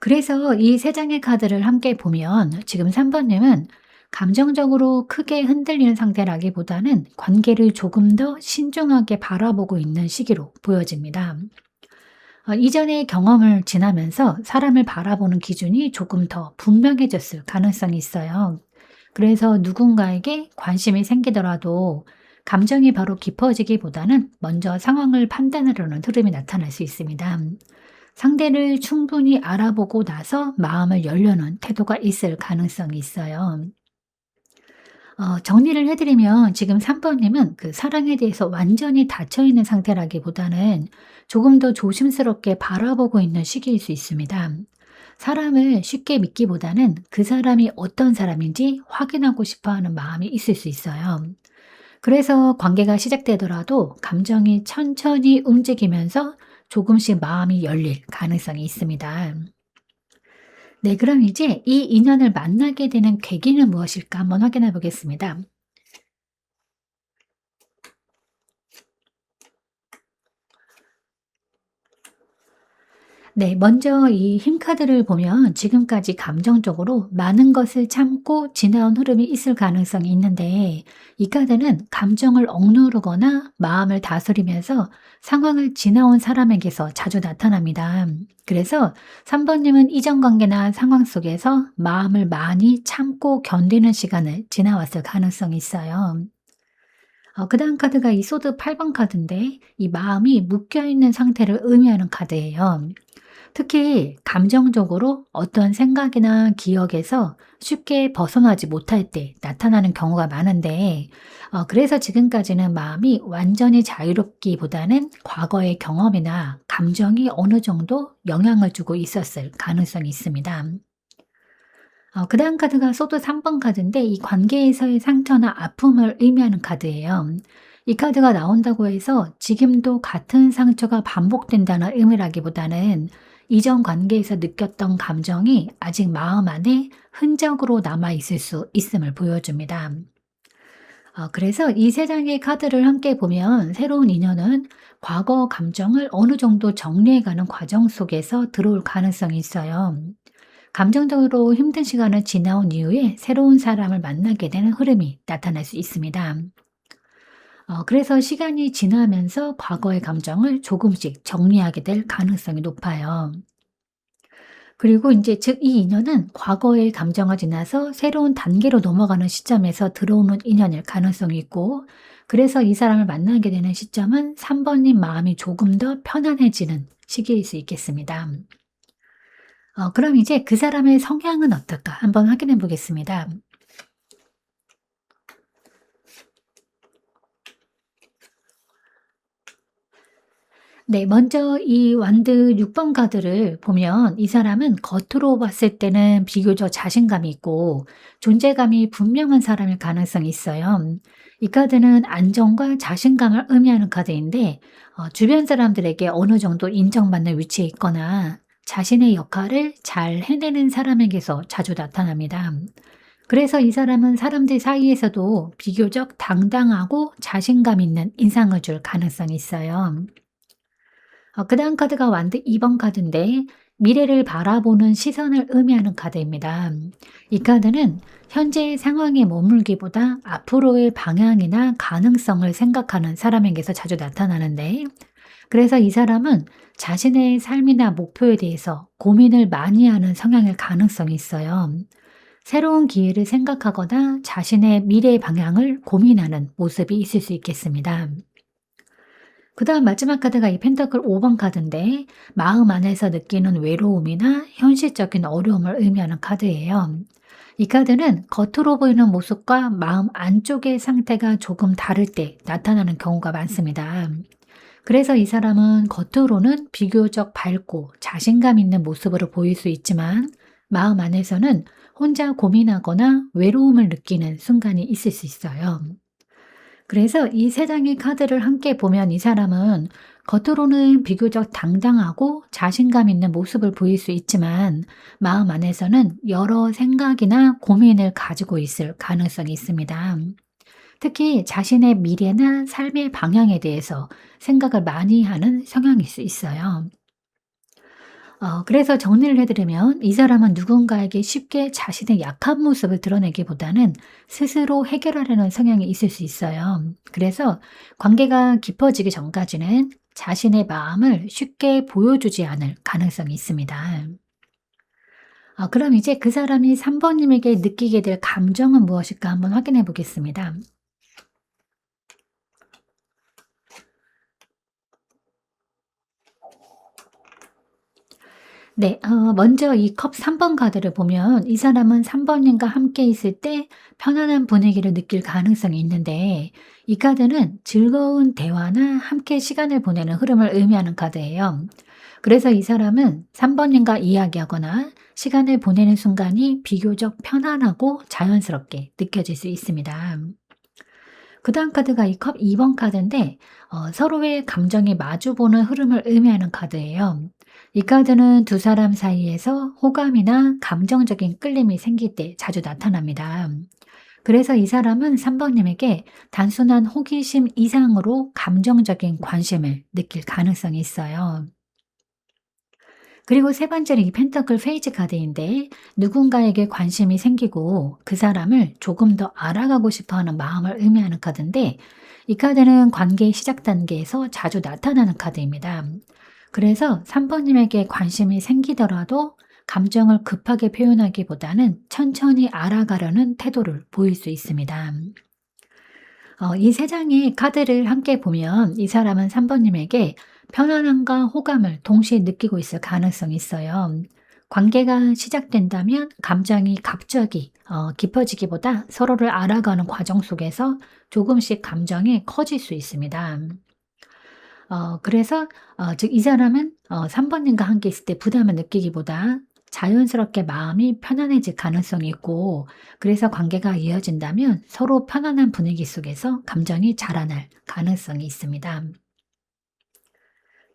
그래서 이 세 장의 카드를 함께 보면 지금 3번님은 감정적으로 크게 흔들리는 상태라기보다는 관계를 조금 더 신중하게 바라보고 있는 시기로 보여집니다. 이전의 경험을 지나면서 사람을 바라보는 기준이 조금 더 분명해졌을 가능성이 있어요. 그래서 누군가에게 관심이 생기더라도 감정이 바로 깊어지기보다는 먼저 상황을 판단하려는 흐름이 나타날 수 있습니다. 상대를 충분히 알아보고 나서 마음을 열려는 태도가 있을 가능성이 있어요. 정리를 해드리면 지금 3번님은 그 사랑에 대해서 완전히 닫혀있는 상태라기보다는 조금 더 조심스럽게 바라보고 있는 시기일 수 있습니다. 사람을 쉽게 믿기보다는 그 사람이 어떤 사람인지 확인하고 싶어 하는 마음이 있을 수 있어요. 그래서 관계가 시작되더라도 감정이 천천히 움직이면서 조금씩 마음이 열릴 가능성이 있습니다. 네, 그럼 이제 이 인연을 만나게 되는 계기는 무엇일까 한번 확인해 보겠습니다. 네, 먼저 이 힘 카드를 보면 지금까지 감정적으로 많은 것을 참고 지나온 흐름이 있을 가능성이 있는데, 이 카드는 감정을 억누르거나 마음을 다스리면서 상황을 지나온 사람에게서 자주 나타납니다. 그래서 3번님은 이전 관계나 상황 속에서 마음을 많이 참고 견디는 시간을 지나왔을 가능성이 있어요. 그다음 카드가 이 소드 8번 카드인데, 이 마음이 묶여있는 상태를 의미하는 카드예요. 특히 감정적으로 어떤 생각이나 기억에서 쉽게 벗어나지 못할 때 나타나는 경우가 많은데, 그래서 지금까지는 마음이 완전히 자유롭기보다는 과거의 경험이나 감정이 어느 정도 영향을 주고 있었을 가능성이 있습니다. 그다음 카드가 소드 3번 카드인데, 이 관계에서의 상처나 아픔을 의미하는 카드예요. 이 카드가 나온다고 해서 지금도 같은 상처가 반복된다는 의미라기보다는 이전 관계에서 느꼈던 감정이 아직 마음 안에 흔적으로 남아 있을 수 있음을 보여줍니다. 그래서 이 세 장의 카드를 함께 보면 새로운 인연은 과거 감정을 어느 정도 정리해가는 과정 속에서 들어올 가능성이 있어요. 감정적으로 힘든 시간을 지나온 이후에 새로운 사람을 만나게 되는 흐름이 나타날 수 있습니다. 그래서 시간이 지나면서 과거의 감정을 조금씩 정리하게 될 가능성이 높아요. 그리고 이제 즉 이 인연은 과거의 감정을 지나서 새로운 단계로 넘어가는 시점에서 들어오는 인연일 가능성이 있고, 그래서 이 사람을 만나게 되는 시점은 3번님 마음이 조금 더 편안해지는 시기일 수 있겠습니다. 그럼 이제 그 사람의 성향은 어떨까 한번 확인해 보겠습니다. 네, 먼저 이 완드 6번 카드를 보면 이 사람은 겉으로 봤을 때는 비교적 자신감이 있고 존재감이 분명한 사람일 가능성이 있어요. 이 카드는 안정과 자신감을 의미하는 카드인데, 주변 사람들에게 어느 정도 인정받는 위치에 있거나 자신의 역할을 잘 해내는 사람에게서 자주 나타납니다. 그래서 이 사람은 사람들 사이에서도 비교적 당당하고 자신감 있는 인상을 줄 가능성이 있어요. 그다음 카드가 완드 2번 카드인데 미래를 바라보는 시선을 의미하는 카드입니다. 이 카드는 현재의 상황에 머물기보다 앞으로의 방향이나 가능성을 생각하는 사람에게서 자주 나타나는데, 그래서 이 사람은 자신의 삶이나 목표에 대해서 고민을 많이 하는 성향일 가능성이 있어요. 새로운 기회를 생각하거나 자신의 미래 방향을 고민하는 모습이 있을 수 있겠습니다. 그다음 마지막 카드가 이 펜터클 5번 카드인데 마음 안에서 느끼는 외로움이나 현실적인 어려움을 의미하는 카드예요. 이 카드는 겉으로 보이는 모습과 마음 안쪽의 상태가 조금 다를 때 나타나는 경우가 많습니다. 그래서 이 사람은 겉으로는 비교적 밝고 자신감 있는 모습으로 보일 수 있지만 마음 안에서는 혼자 고민하거나 외로움을 느끼는 순간이 있을 수 있어요. 그래서 이 세 장의 카드를 함께 보면 이 사람은 겉으로는 비교적 당당하고 자신감 있는 모습을 보일 수 있지만 마음 안에서는 여러 생각이나 고민을 가지고 있을 가능성이 있습니다. 특히 자신의 미래나 삶의 방향에 대해서 생각을 많이 하는 성향일 수 있어요. 그래서 정리를 해드리면 이 사람은 누군가에게 쉽게 자신의 약한 모습을 드러내기보다는 스스로 해결하려는 성향이 있을 수 있어요. 그래서 관계가 깊어지기 전까지는 자신의 마음을 쉽게 보여주지 않을 가능성이 있습니다. 그럼 이제 그 사람이 3번님에게 느끼게 될 감정은 무엇일까 한번 확인해 보겠습니다. 네. 먼저 이 컵 3번 카드를 보면 이 사람은 3 번님과 함께 있을 때 편안한 분위기를 느낄 가능성이 있는데, 이 카드는 즐거운 대화나 함께 시간을 보내는 흐름을 의미하는 카드예요. 그래서 이 사람은 3 번님과 이야기하거나 시간을 보내는 순간이 비교적 편안하고 자연스럽게 느껴질 수 있습니다. 그다음 카드가 이 컵 2번 카드인데 서로의 감정이 마주보는 흐름을 의미하는 카드예요. 이 카드는 두 사람 사이에서 호감이나 감정적인 끌림이 생길 때 자주 나타납니다. 그래서 이 사람은 3 번님에게 단순한 호기심 이상으로 감정적인 관심을 느낄 가능성이 있어요. 그리고 세 번째는 이 펜터클 페이지 카드인데 누군가에게 관심이 생기고 그 사람을 조금 더 알아가고 싶어 하는 마음을 의미하는 카드인데, 이 카드는 관계 시작 단계에서 자주 나타나는 카드입니다. 그래서 3번님에게 관심이 생기더라도 감정을 급하게 표현하기보다는 천천히 알아가려는 태도를 보일 수 있습니다. 이 세 장의 카드를 함께 보면 이 사람은 3 번님에게 편안함과 호감을 동시에 느끼고 있을 가능성이 있어요. 관계가 시작된다면 감정이 갑자기 깊어지기보다 서로를 알아가는 과정 속에서 조금씩 감정이 커질 수 있습니다. 그래서 즉 이 사람은 3 번님과 함께 있을 때 부담을 느끼기보다 자연스럽게 마음이 편안해질 가능성이 있고, 그래서 관계가 이어진다면 서로 편안한 분위기 속에서 감정이 자라날 가능성이 있습니다.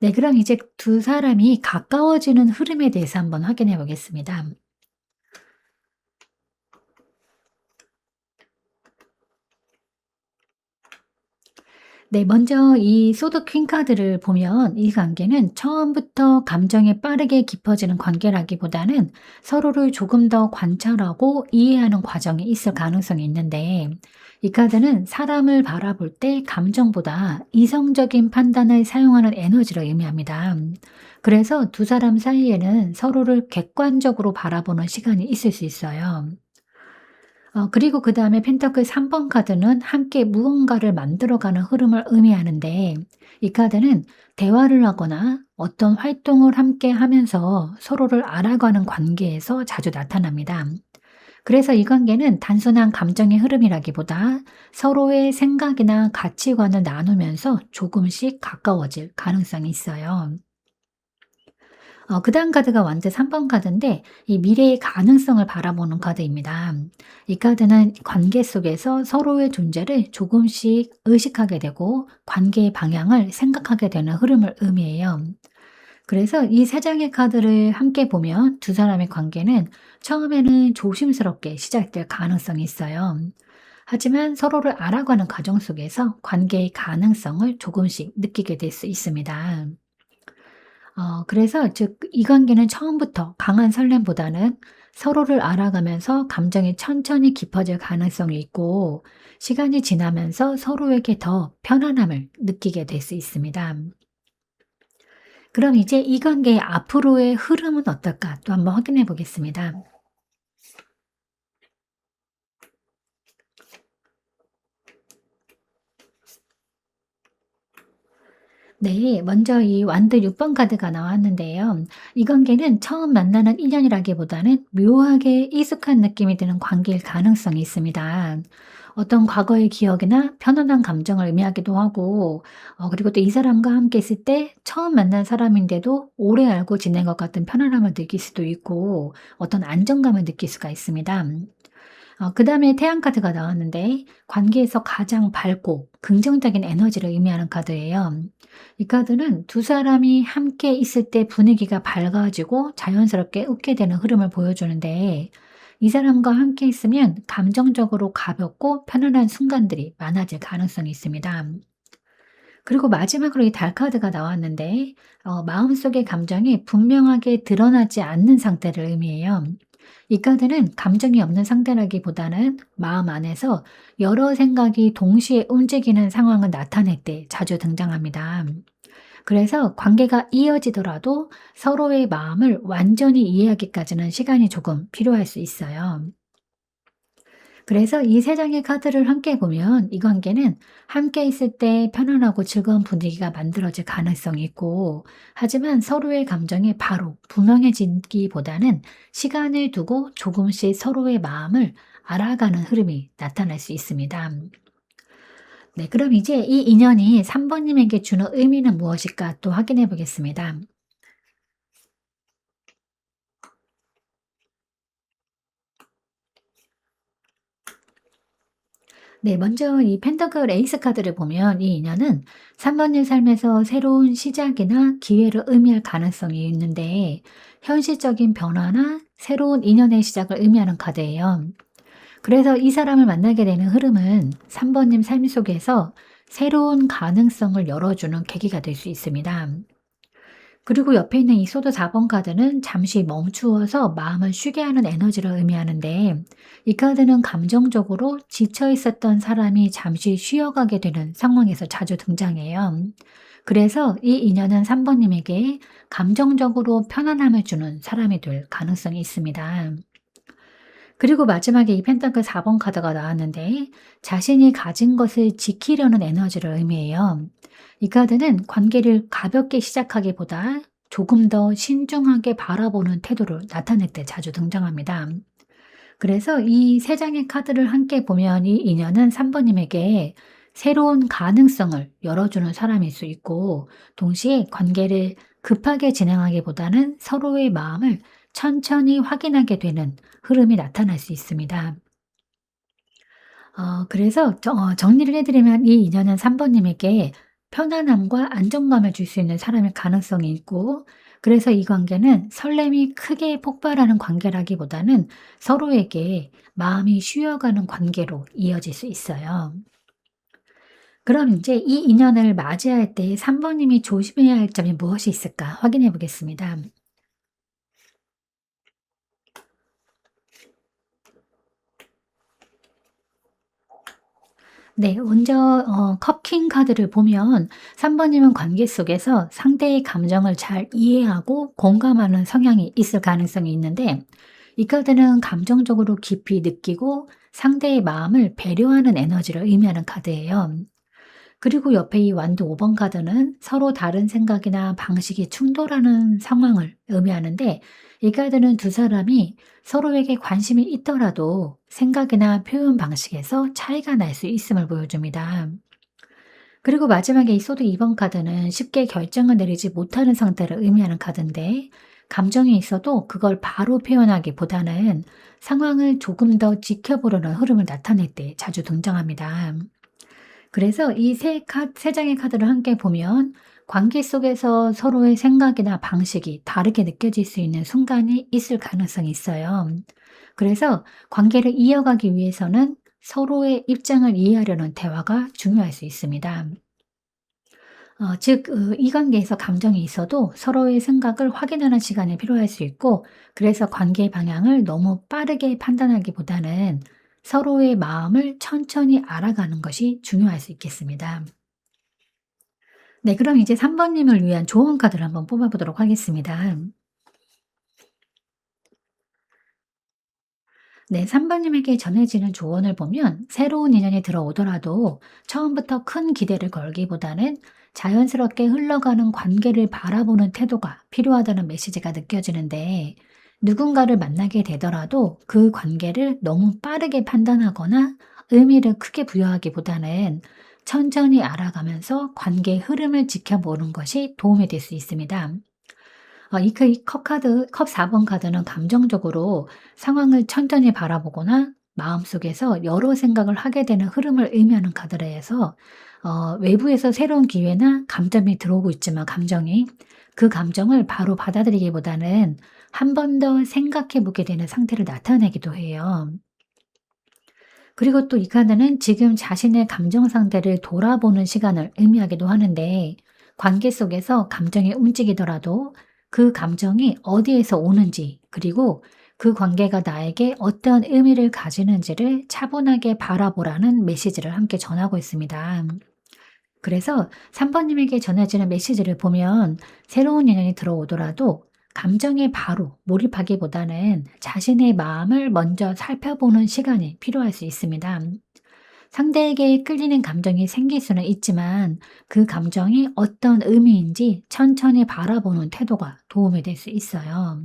네, 그럼 이제 두 사람이 가까워지는 흐름에 대해서 한번 확인해 보겠습니다. 네. 먼저 이 소드 퀸 카드를 보면 이 관계는 처음부터 감정이 빠르게 깊어지는 관계라기보다는 서로를 조금 더 관찰하고 이해하는 과정이 있을 가능성이 있는데, 이 카드는 사람을 바라볼 때 감정보다 이성적인 판단을 사용하는 에너지를 의미합니다. 그래서 두 사람 사이에는 서로를 객관적으로 바라보는 시간이 있을 수 있어요. 그리고 그다음에 펜터클 3번 카드는 함께 무언가를 만들어가는 흐름을 의미하는데, 이 카드는 대화를 하거나 어떤 활동을 함께 하면서 서로를 알아가는 관계에서 자주 나타납니다. 그래서 이 관계는 단순한 감정의 흐름이라기보다 서로의 생각이나 가치관을 나누면서 조금씩 가까워질 가능성이 있어요. 그다음 카드가 완드 3번 카드인데 이 미래의 가능성을 바라보는 카드입니다. 이 카드는 관계 속에서 서로의 존재를 조금씩 의식하게 되고 관계의 방향을 생각하게 되는 흐름을 의미해요. 그래서 이 세 장의 카드를 함께 보면 두 사람의 관계는 처음에는 조심스럽게 시작될 가능성이 있어요. 하지만 서로를 알아가는 과정 속에서 관계의 가능성을 조금씩 느끼게 될 수 있습니다. 그래서 즉 이 관계는 처음부터 강한 설렘보다는 서로를 알아가면서 감정이 천천히 깊어질 가능성이 있고, 시간이 지나면서 서로에게 더 편안함을 느끼게 될 수 있습니다. 그럼 이제 이 관계의 앞으로의 흐름은 어떨까 또 한번 확인해 보겠습니다. 네, 먼저 이 완드 6번 카드가 나왔는데요. 이 관계는 처음 만나는 인연이라기보다는 묘하게 익숙한 느낌이 드는 관계일 가능성이 있습니다. 어떤 과거의 기억이나 편안한 감정을 의미하기도 하고, 그리고 또 이 사람과 함께 있을 때 처음 만난 사람인데도 오래 알고 지낸 것 같은 편안함을 느낄 수도 있고, 어떤 안정감을 느낄 수가 있습니다. 그다음에 태양 카드가 나왔는데, 관계에서 가장 밝고 긍정적인 에너지를 의미하는 카드예요. 이 카드는 두 사람이 함께 있을 때 분위기가 밝아지고 자연스럽게 웃게 되는 흐름을 보여주는데, 이 사람과 함께 있으면 감정적으로 가볍고 편안한 순간들이 많아질 가능성이 있습니다. 그리고 마지막으로 이 달 카드가 나왔는데, 마음속의 감정이 분명하게 드러나지 않는 상태를 의미해요. 이 카드는 감정이 없는 상태라기보다는 마음 안에서 여러 생각이 동시에 움직이는 상황을 나타낼 때 자주 등장합니다. 그래서 관계가 이어지더라도 서로의 마음을 완전히 이해하기까지는 시간이 조금 필요할 수 있어요. 그래서 이 세 장의 카드를 함께 보면 이 관계는 함께 있을 때 편안하고 즐거운 분위기가 만들어질 가능성이 있고, 하지만 서로의 감정이 바로 분명해지기보다는 시간을 두고 조금씩 서로의 마음을 알아가는 흐름이 나타날 수 있습니다. 네, 그럼 이제 이 인연이 3번님에게 주는 의미는 무엇일까 또 확인해 보겠습니다. 네, 먼저 이 펜터클 에이스 카드를 보면 이 인연은 3번님 삶에서 새로운 시작이나 기회를 의미할 가능성이 있는데, 현실적인 변화나 새로운 인연의 시작을 의미하는 카드예요. 그래서 이 사람을 만나게 되는 흐름은 3번님 삶 속에서 새로운 가능성을 열어주는 계기가 될 수 있습니다. 그리고 옆에 있는 이 소드 4번 카드는 잠시 멈추어서 마음을 쉬게 하는 에너지를 의미하는데, 이 카드는 감정적으로 지쳐 있었던 사람이 잠시 쉬어가게 되는 상황에서 자주 등장해요. 그래서 이 인연은 3번님에게 감정적으로 편안함을 주는 사람이 될 가능성이 있습니다. 그리고 마지막에 이 펜타클 4번 카드가 나왔는데, 자신이 가진 것을 지키려는 에너지를 의미해요. 이 카드는 관계를 가볍게 시작하기보다 조금 더 신중하게 바라보는 태도를 나타낼 때 자주 등장합니다. 그래서 이 세 장의 카드를 함께 보면 이 인연은 3번님에게 새로운 가능성을 열어주는 사람일 수 있고, 동시에 관계를 급하게 진행하기보다는 서로의 마음을 천천히 확인하게 되는 흐름이 나타날 수 있습니다. 그래서 정리를 해 드리면 이 인연은 3번님에게 편안함과 안정감을 줄 수 있는 사람일 가능성이 있고, 그래서 이 관계는 설렘이 크게 폭발하는 관계라기보다는 서로에게 마음이 쉬어가는 관계로 이어질 수 있어요. 그럼 이제 이 인연을 맞이할 때 3번님이 조심해야 할 점이 무엇이 있을까 확인해 보겠습니다. 네. 먼저 컵킹 카드를 보면 3 번님은 관계 속에서 상대의 감정을 잘 이해하고 공감하는 성향이 있을 가능성이 있는데, 이 카드는 감정적으로 깊이 느끼고 상대의 마음을 배려하는 에너지를 의미하는 카드예요. 그리고 옆에 이 완드 5번 카드는 서로 다른 생각이나 방식이 충돌하는 상황을 의미하는데, 이 카드는 두 사람이 서로에게 관심이 있더라도 생각이나 표현 방식에서 차이가 날 수 있음을 보여줍니다. 그리고 마지막에 이 소드 2번 카드는 쉽게 결정을 내리지 못하는 상태를 의미하는 카드인데, 감정이 있어도 그걸 바로 표현하기보다는 상황을 조금 더 지켜보려는 흐름을 나타낼 때 자주 등장합니다. 그래서 이 세 장의 카드를 함께 보면 관계 속에서 서로의 생각이나 방식이 다르게 느껴질 수 있는 순간이 있을 가능성이 있어요. 그래서 관계를 이어가기 위해서는 서로의 입장을 이해하려는 대화가 중요할 수 있습니다. 즉, 이 관계에서 감정이 있어도 서로의 생각을 확인하는 시간이 필요할 수 있고, 그래서 관계의 방향을 너무 빠르게 판단하기보다는 서로의 마음을 천천히 알아가는 것이 중요할 수 있겠습니다. 네, 그럼 이제 3번님을 위한 조언 카드를 한번 뽑아보도록 하겠습니다. 네, 3번님에게 전해지는 조언을 보면 새로운 인연이 들어오더라도 처음부터 큰 기대를 걸기보다는 자연스럽게 흘러가는 관계를 바라보는 태도가 필요하다는 메시지가 느껴지는데, 누군가를 만나게 되더라도 그 관계를 너무 빠르게 판단하거나 의미를 크게 부여하기보다는 천천히 알아가면서 관계의 흐름을 지켜보는 것이 도움이 될 수 있습니다. 컵 4번 카드는 감정적으로 상황을 천천히 바라보거나 마음속에서 여러 생각을 하게 되는 흐름을 의미하는 카드라 해서, 외부에서 새로운 기회나 감정이 들어오고 있지만 그 감정을 바로 받아들이기보다는 한 번 더 생각해 보게 되는 상태를 나타내기도 해요. 그리고 또 이 카드는 지금 자신의 감정 상태를 돌아보는 시간을 의미하기도 하는데, 관계 속에서 감정이 움직이더라도 그 감정이 어디에서 오는지, 그리고 그 관계가 나에게 어떤 의미를 가지는지를 차분하게 바라보라는 메시지를 함께 전하고 있습니다. 그래서 3번님에게 전해지는 메시지를 보면 새로운 인연이 들어오더라도 감정에 바로 몰입하기보다는 자신의 마음을 먼저 살펴보는 시간이 필요할 수 있습니다. 상대에게 끌리는 감정이 생길 수는 있지만 그 감정이 어떤 의미인지 천천히 바라보는 태도가 도움이 될 수 있어요.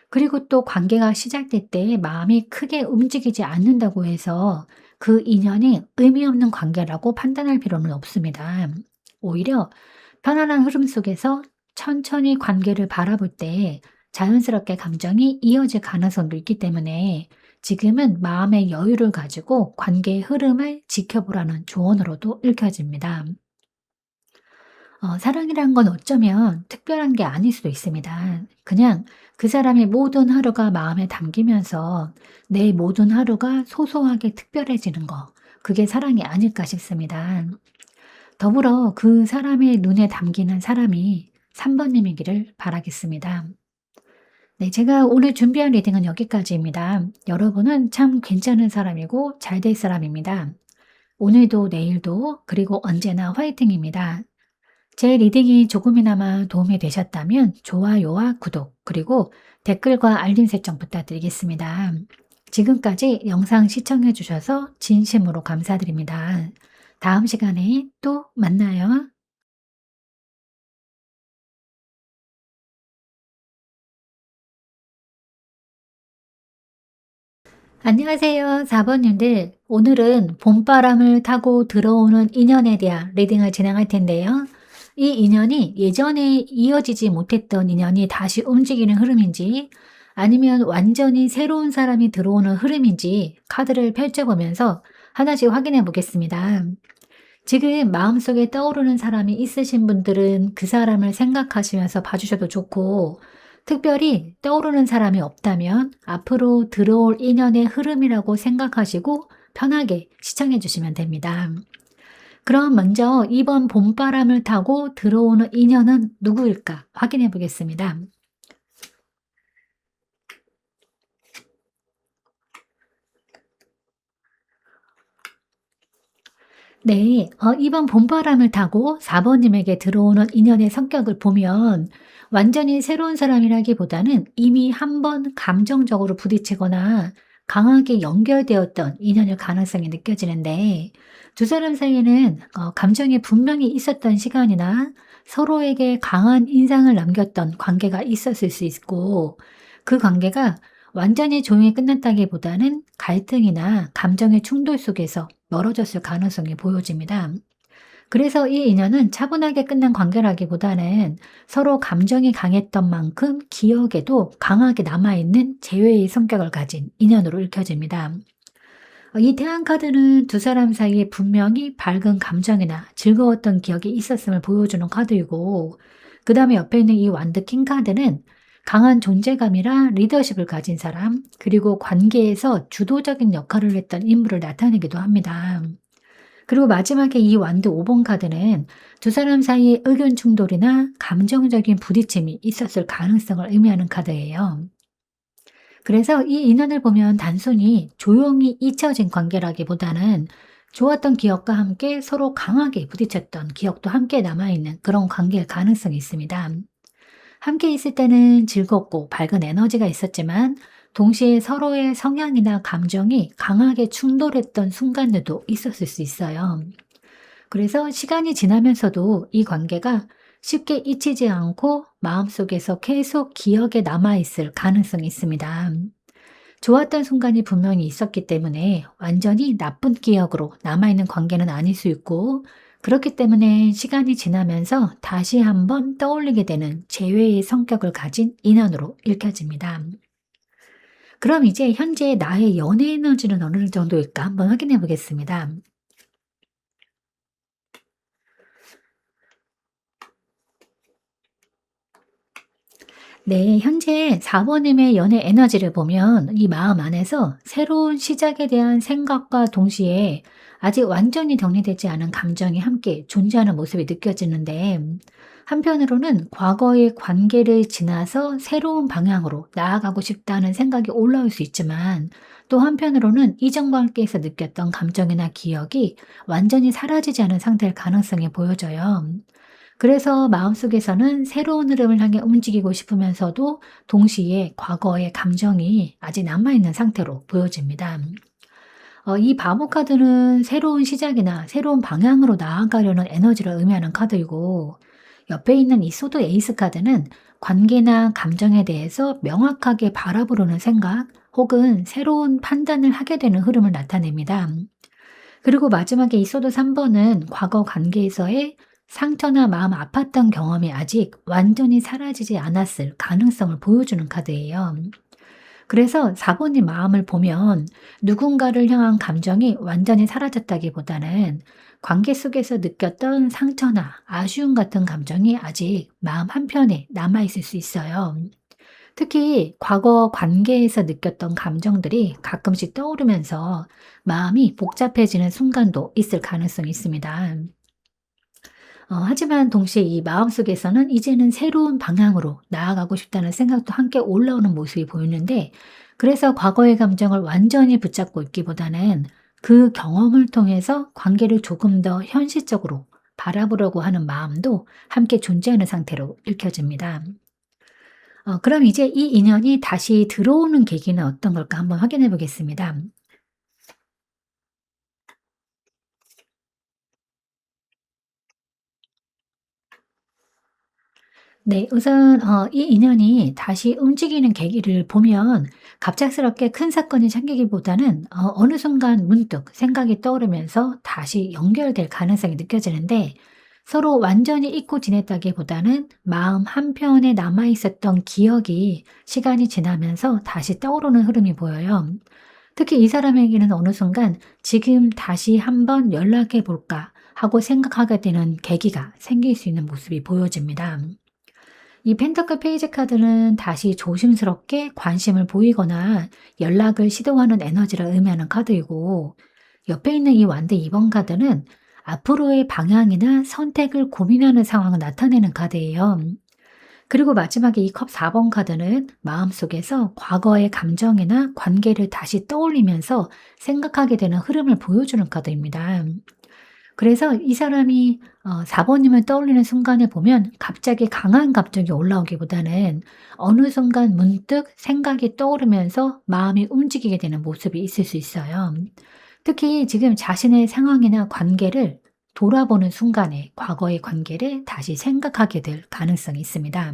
그리고 또 관계가 시작될 때 마음이 크게 움직이지 않는다고 해서 그 인연이 의미 없는 관계라고 판단할 필요는 없습니다. 오히려 편안한 흐름 속에서 천천히 관계를 바라볼 때 자연스럽게 감정이 이어질 가능성도 있기 때문에 지금은 마음의 여유를 가지고 관계의 흐름을 지켜보라는 조언으로도 읽혀집니다. 사랑이란 건 어쩌면 특별한 게 아닐 수도 있습니다. 그냥 그 사람의 모든 하루가 마음에 담기면서 내 모든 하루가 소소하게 특별해지는 거, 그게 사랑이 아닐까 싶습니다. 더불어 그 사람의 눈에 담기는 사람이 3번님이기를 바라겠습니다. 네, 제가 오늘 준비한 리딩은 여기까지입니다. 여러분은 참 괜찮은 사람이고 잘 될 사람입니다. 오늘도 내일도 그리고 언제나 화이팅입니다. 제 리딩이 조금이나마 도움이 되셨다면 좋아요와 구독, 그리고 댓글과 알림 설정 부탁드리겠습니다. 지금까지 영상 시청해 주셔서 진심으로 감사드립니다. 다음 시간에 또 만나요. 안녕하세요, 4번님들. 오늘은 봄바람을 타고 들어오는 인연에 대한 리딩을 진행할 텐데요. 이 인연이 예전에 이어지지 못했던 인연이 다시 움직이는 흐름인지, 아니면 완전히 새로운 사람이 들어오는 흐름인지 카드를 펼쳐보면서 하나씩 확인해 보겠습니다. 지금 마음속에 떠오르는 사람이 있으신 분들은 그 사람을 생각하시면서 봐주셔도 좋고, 특별히 떠오르는 사람이 없다면 앞으로 들어올 인연의 흐름이라고 생각하시고 편하게 시청해 주시면 됩니다. 그럼 먼저 이번 봄바람을 타고 들어오는 인연은 누구일까 확인해 보겠습니다. 네, 이번 봄바람을 타고 4번님에게 들어오는 인연의 성격을 보면 완전히 새로운 사람이라기보다는 이미 한 번 감정적으로 부딪히거나 강하게 연결되었던 인연일 가능성이 느껴지는데, 두 사람 사이에는 감정이 분명히 있었던 시간이나 서로에게 강한 인상을 남겼던 관계가 있었을 수 있고, 그 관계가 완전히 조용히 끝났다기보다는 갈등이나 감정의 충돌 속에서 멀어졌을 가능성이 보여집니다. 그래서 이 인연은 차분하게 끝난 관계라기보다는 서로 감정이 강했던 만큼 기억에도 강하게 남아있는 재회의 성격을 가진 인연으로 읽혀집니다. 이 태양 카드는 두 사람 사이에 분명히 밝은 감정이나 즐거웠던 기억이 있었음을 보여주는 카드이고, 그 다음에 옆에 있는 이 완드 킹 카드는 강한 존재감이라 리더십을 가진 사람, 그리고 관계에서 주도적인 역할을 했던 인물을 나타내기도 합니다. 그리고 마지막에 이 완드 5번 카드는 두 사람 사이에 의견 충돌이나 감정적인 부딪힘이 있었을 가능성을 의미하는 카드예요. 그래서 이 인연을 보면 단순히 조용히 잊혀진 관계라기보다는 좋았던 기억과 함께 서로 강하게 부딪혔던 기억도 함께 남아있는 그런 관계일 가능성이 있습니다. 함께 있을 때는 즐겁고 밝은 에너지가 있었지만 동시에 서로의 성향이나 감정이 강하게 충돌했던 순간들도 있었을 수 있어요. 그래서 시간이 지나면서도 이 관계가 쉽게 잊히지 않고 마음속에서 계속 기억에 남아있을 가능성이 있습니다. 좋았던 순간이 분명히 있었기 때문에 완전히 나쁜 기억으로 남아있는 관계는 아닐 수 있고, 그렇기 때문에 시간이 지나면서 다시 한번 떠올리게 되는 재회의 성격을 가진 인연으로 읽혀집니다. 그럼 이제 현재 나의 연애 에너지는 어느 정도일까 한번 확인해 보겠습니다. 네, 현재 4번님의 연애 에너지를 보면 이 마음 안에서 새로운 시작에 대한 생각과 동시에 아직 완전히 정리되지 않은 감정이 함께 존재하는 모습이 느껴지는데, 한편으로는 과거의 관계를 지나서 새로운 방향으로 나아가고 싶다는 생각이 올라올 수 있지만, 또 한편으로는 이전 관계에서 느꼈던 감정이나 기억이 완전히 사라지지 않은 상태일 가능성이 보여져요. 그래서 마음속에서는 새로운 흐름을 향해 움직이고 싶으면서도 동시에 과거의 감정이 아직 남아있는 상태로 보여집니다. 이 바보 카드는 새로운 시작이나 새로운 방향으로 나아가려는 에너지를 의미하는 카드이고, 옆에 있는 이 소드 에이스 카드는 관계나 감정에 대해서 명확하게 바라보려는 생각 혹은 새로운 판단을 하게 되는 흐름을 나타냅니다. 그리고 마지막에 이 소드 3번은 과거 관계에서의 상처나 마음 아팠던 경험이 아직 완전히 사라지지 않았을 가능성을 보여주는 카드예요. 그래서 4번님 마음을 보면 누군가를 향한 감정이 완전히 사라졌다기보다는 관계 속에서 느꼈던 상처나 아쉬움 같은 감정이 아직 마음 한편에 남아있을 수 있어요. 특히 과거 관계에서 느꼈던 감정들이 가끔씩 떠오르면서 마음이 복잡해지는 순간도 있을 가능성이 있습니다. 하지만 동시에 이 마음속에서는 이제는 새로운 방향으로 나아가고 싶다는 생각도 함께 올라오는 모습이 보이는데, 그래서 과거의 감정을 완전히 붙잡고 있기보다는 그 경험을 통해서 관계를 조금 더 현실적으로 바라보려고 하는 마음도 함께 존재하는 상태로 읽혀집니다. 그럼 이제 이 인연이 다시 들어오는 계기는 어떤 걸까 한번 확인해 보겠습니다. 네. 우선 이 인연이 다시 움직이는 계기를 보면 갑작스럽게 큰 사건이 생기기보다는 어느 순간 문득 생각이 떠오르면서 다시 연결될 가능성이 느껴지는데, 서로 완전히 잊고 지냈다기보다는 마음 한편에 남아 있었던 기억이 시간이 지나면서 다시 떠오르는 흐름이 보여요. 특히 이 사람에게는 어느 순간 '지금 다시 한번 연락해 볼까.' 하고 생각하게 되는 계기가 생길 수 있는 모습이 보여집니다. 이 펜터클 페이지 카드는 다시 조심스럽게 관심을 보이거나 연락을 시도하는 에너지를 의미하는 카드이고, 옆에 있는 이 완드 2번 카드는 앞으로의 방향이나 선택을 고민하는 상황을 나타내는 카드예요. 그리고 마지막에 이 컵 4번 카드는 마음속에서 과거의 감정이나 관계를 다시 떠올리면서 생각하게 되는 흐름을 보여주는 카드입니다. 그래서 이 사람이 4번님을 떠올리는 순간에 보면 갑자기 강한 감정이 올라오기보다는 어느 순간 문득 생각이 떠오르면서 마음이 움직이게 되는 모습이 있을 수 있어요. 특히 지금 자신의 상황이나 관계를 돌아보는 순간에 과거의 관계를 다시 생각하게 될 가능성이 있습니다.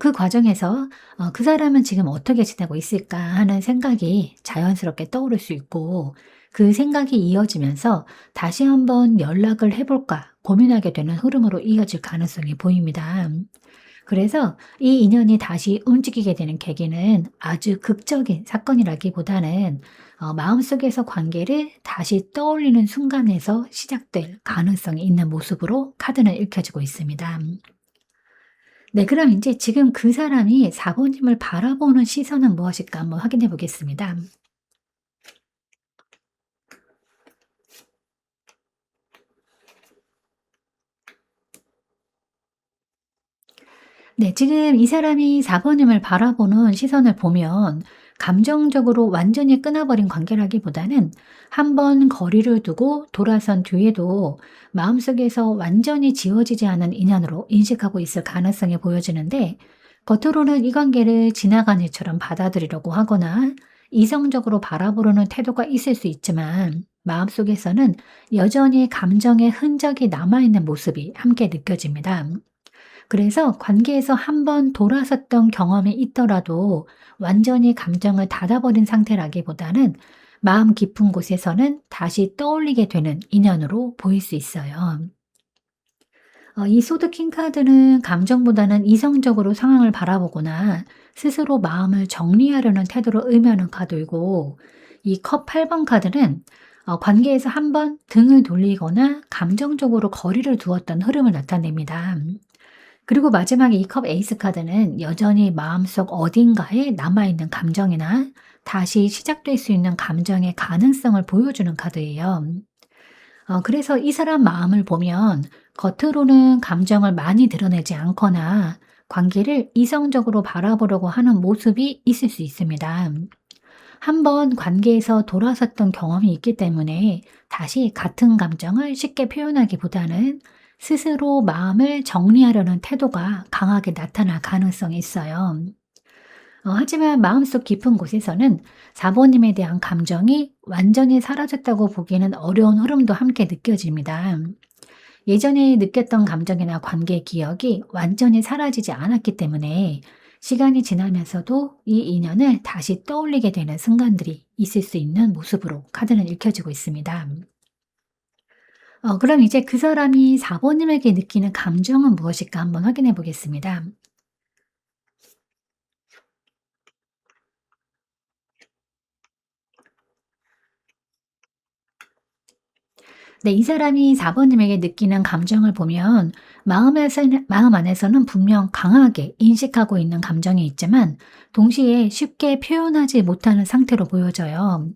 그 과정에서 '그 사람은 지금 어떻게 지내고 있을까?' 하는 생각이 자연스럽게 떠오를 수 있고, 그 생각이 이어지면서 '다시 한번 연락을 해 볼까?' 고민하게 되는 흐름으로 이어질 가능성이 보입니다. 그래서 이 인연이 다시 움직이게 되는 계기는 아주 극적인 사건이라기보다는 마음속에서 관계를 다시 떠올리는 순간에서 시작될 가능성이 있는 모습으로 카드는 읽혀지고 있습니다. 네, 그럼 이제 지금 그 사람이 4번님을 바라보는 시선은 무엇일까 한번 확인해 보겠습니다. 네. 지금 이 사람이 4번님을 바라보는 시선을 보면 감정적으로 완전히 끊어버린 관계라기보다는 한 번 거리를 두고 돌아선 뒤에도 마음속에서 완전히 지워지지 않은 인연으로 인식하고 있을 가능성이 보여지는데, 겉으로는 이 관계를 지나간 일처럼 받아들이려고 하거나 이성적으로 바라보려는 태도가 있을 수 있지만, 마음속에서는 여전히 감정의 흔적이 남아있는 모습이 함께 느껴집니다. 그래서 관계에서 한 번 돌아섰던 경험이 있더라도 완전히 감정을 닫아버린 상태라기보다는 마음 깊은 곳에서는 다시 떠올리게 되는 인연으로 보일 수 있어요. 이 소드 킹 카드는 감정보다는 이성적으로 상황을 바라보거나 스스로 마음을 정리하려는 태도를 의미하는 카드이고, 이 컵 8번 카드는 관계에서 한 번 등을 돌리거나 감정적으로 거리를 두었던 흐름을 나타냅니다. 그리고 마지막에 이 컵 에이스 카드는 여전히 마음속 어딘가에 남아있는 감정이나 다시 시작될 수 있는 감정의 가능성을 보여주는 카드예요. 그래서 이 사람 마음을 보면 겉으로는 감정을 많이 드러내지 않거나 관계를 이성적으로 바라보려고 하는 모습이 있을 수 있습니다. 한번 관계에서 돌아섰던 경험이 있기 때문에 다시 같은 감정을 쉽게 표현하기보다는 스스로 마음을 정리하려는 태도가 강하게 나타날 가능성이 있어요. 하지만 마음속 깊은 곳에서는 4번님에 대한 감정이 완전히 사라졌다고 보기에는 어려운 흐름도 함께 느껴집니다. 예전에 느꼈던 감정이나 관계 기억이 완전히 사라지지 않았기 때문에 시간이 지나면서도 이 인연을 다시 떠올리게 되는 순간들이 있을 수 있는 모습으로 카드는 읽혀지고 있습니다. 그럼 이제 그 사람이 4번님에게 느끼는 감정은 무엇일까 한번 확인해 보겠습니다. 네, 이 사람이 4번님에게 느끼는 감정을 보면 마음 안에서는 분명 강하게 인식하고 있는 감정이 있지만 동시에 쉽게 표현하지 못하는 상태로 보여져요.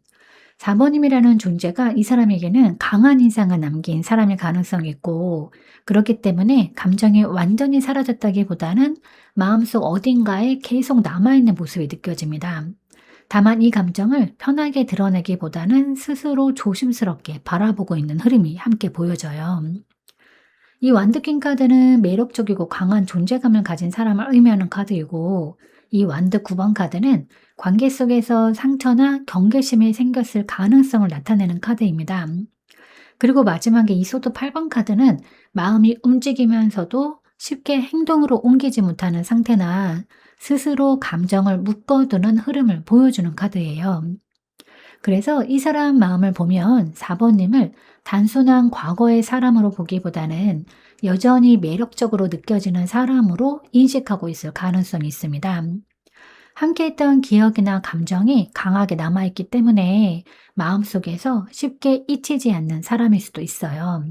4번님이라는 존재가 이 사람에게는 강한 인상을 남긴 사람일 가능성이 있고, 그렇기 때문에 감정이 완전히 사라졌다기보다는 마음속 어딘가에 계속 남아있는 모습이 느껴집니다. 다만 이 감정을 편하게 드러내기보다는 스스로 조심스럽게 바라보고 있는 흐름이 함께 보여져요. 이 완드퀸 카드는 매력적이고 강한 존재감을 가진 사람을 의미하는 카드이고, 이 완드 9번 카드는 관계 속에서 상처나 경계심이 생겼을 가능성을 나타내는 카드입니다. 그리고 마지막에 이 소드 8번 카드는 마음이 움직이면서도 쉽게 행동으로 옮기지 못하는 상태나 스스로 감정을 묶어두는 흐름을 보여주는 카드예요. 그래서 이 사람 마음을 보면 4번님을 단순한 과거의 사람으로 보기보다는 여전히 매력적으로 느껴지는 사람으로 인식하고 있을 가능성이 있습니다. 함께했던 기억이나 감정이 강하게 남아있기 때문에 마음속에서 쉽게 잊히지 않는 사람일 수도 있어요.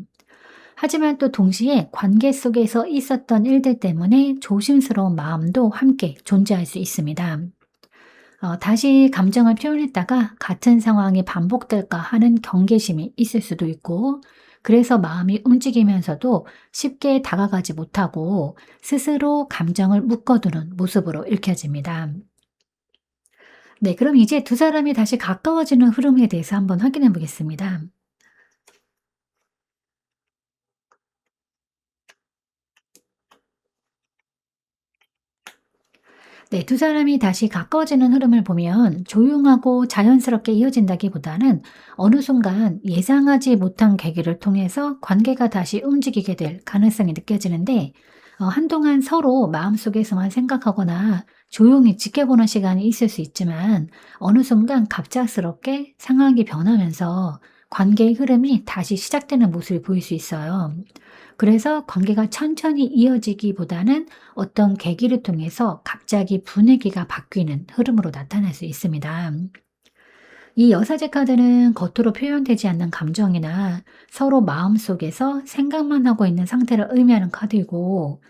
하지만 또 동시에 관계 속에서 있었던 일들 때문에 조심스러운 마음도 함께 존재할 수 있습니다. 다시 감정을 표현했다가 같은 상황이 반복될까 하는 경계심이 있을 수도 있고, 그래서 마음이 움직이면서도 쉽게 다가가지 못하고 스스로 감정을 묶어두는 모습으로 읽혀집니다. 네, 그럼 이제 두 사람이 다시 가까워지는 흐름에 대해서 한번 확인해 보겠습니다. 네, 두 사람이 다시 가까워지는 흐름을 보면 조용하고 자연스럽게 이어진다기보다는 어느 순간 예상하지 못한 계기를 통해서 관계가 다시 움직이게 될 가능성이 느껴지는데, 한동안 서로 마음속에서만 생각하거나 조용히 지켜보는 시간이 있을 수 있지만 어느 순간 갑작스럽게 상황이 변하면서 관계의 흐름이 다시 시작되는 모습이 보일 수 있어요. 그래서 관계가 천천히 이어지기보다는 어떤 계기를 통해서 갑자기 분위기가 바뀌는 흐름으로 나타날 수 있습니다. 이 여사제 카드는 겉으로 표현되지 않는 감정이나 서로 마음속에서 생각만 하고 있는 상태를 의미하는 카드이고,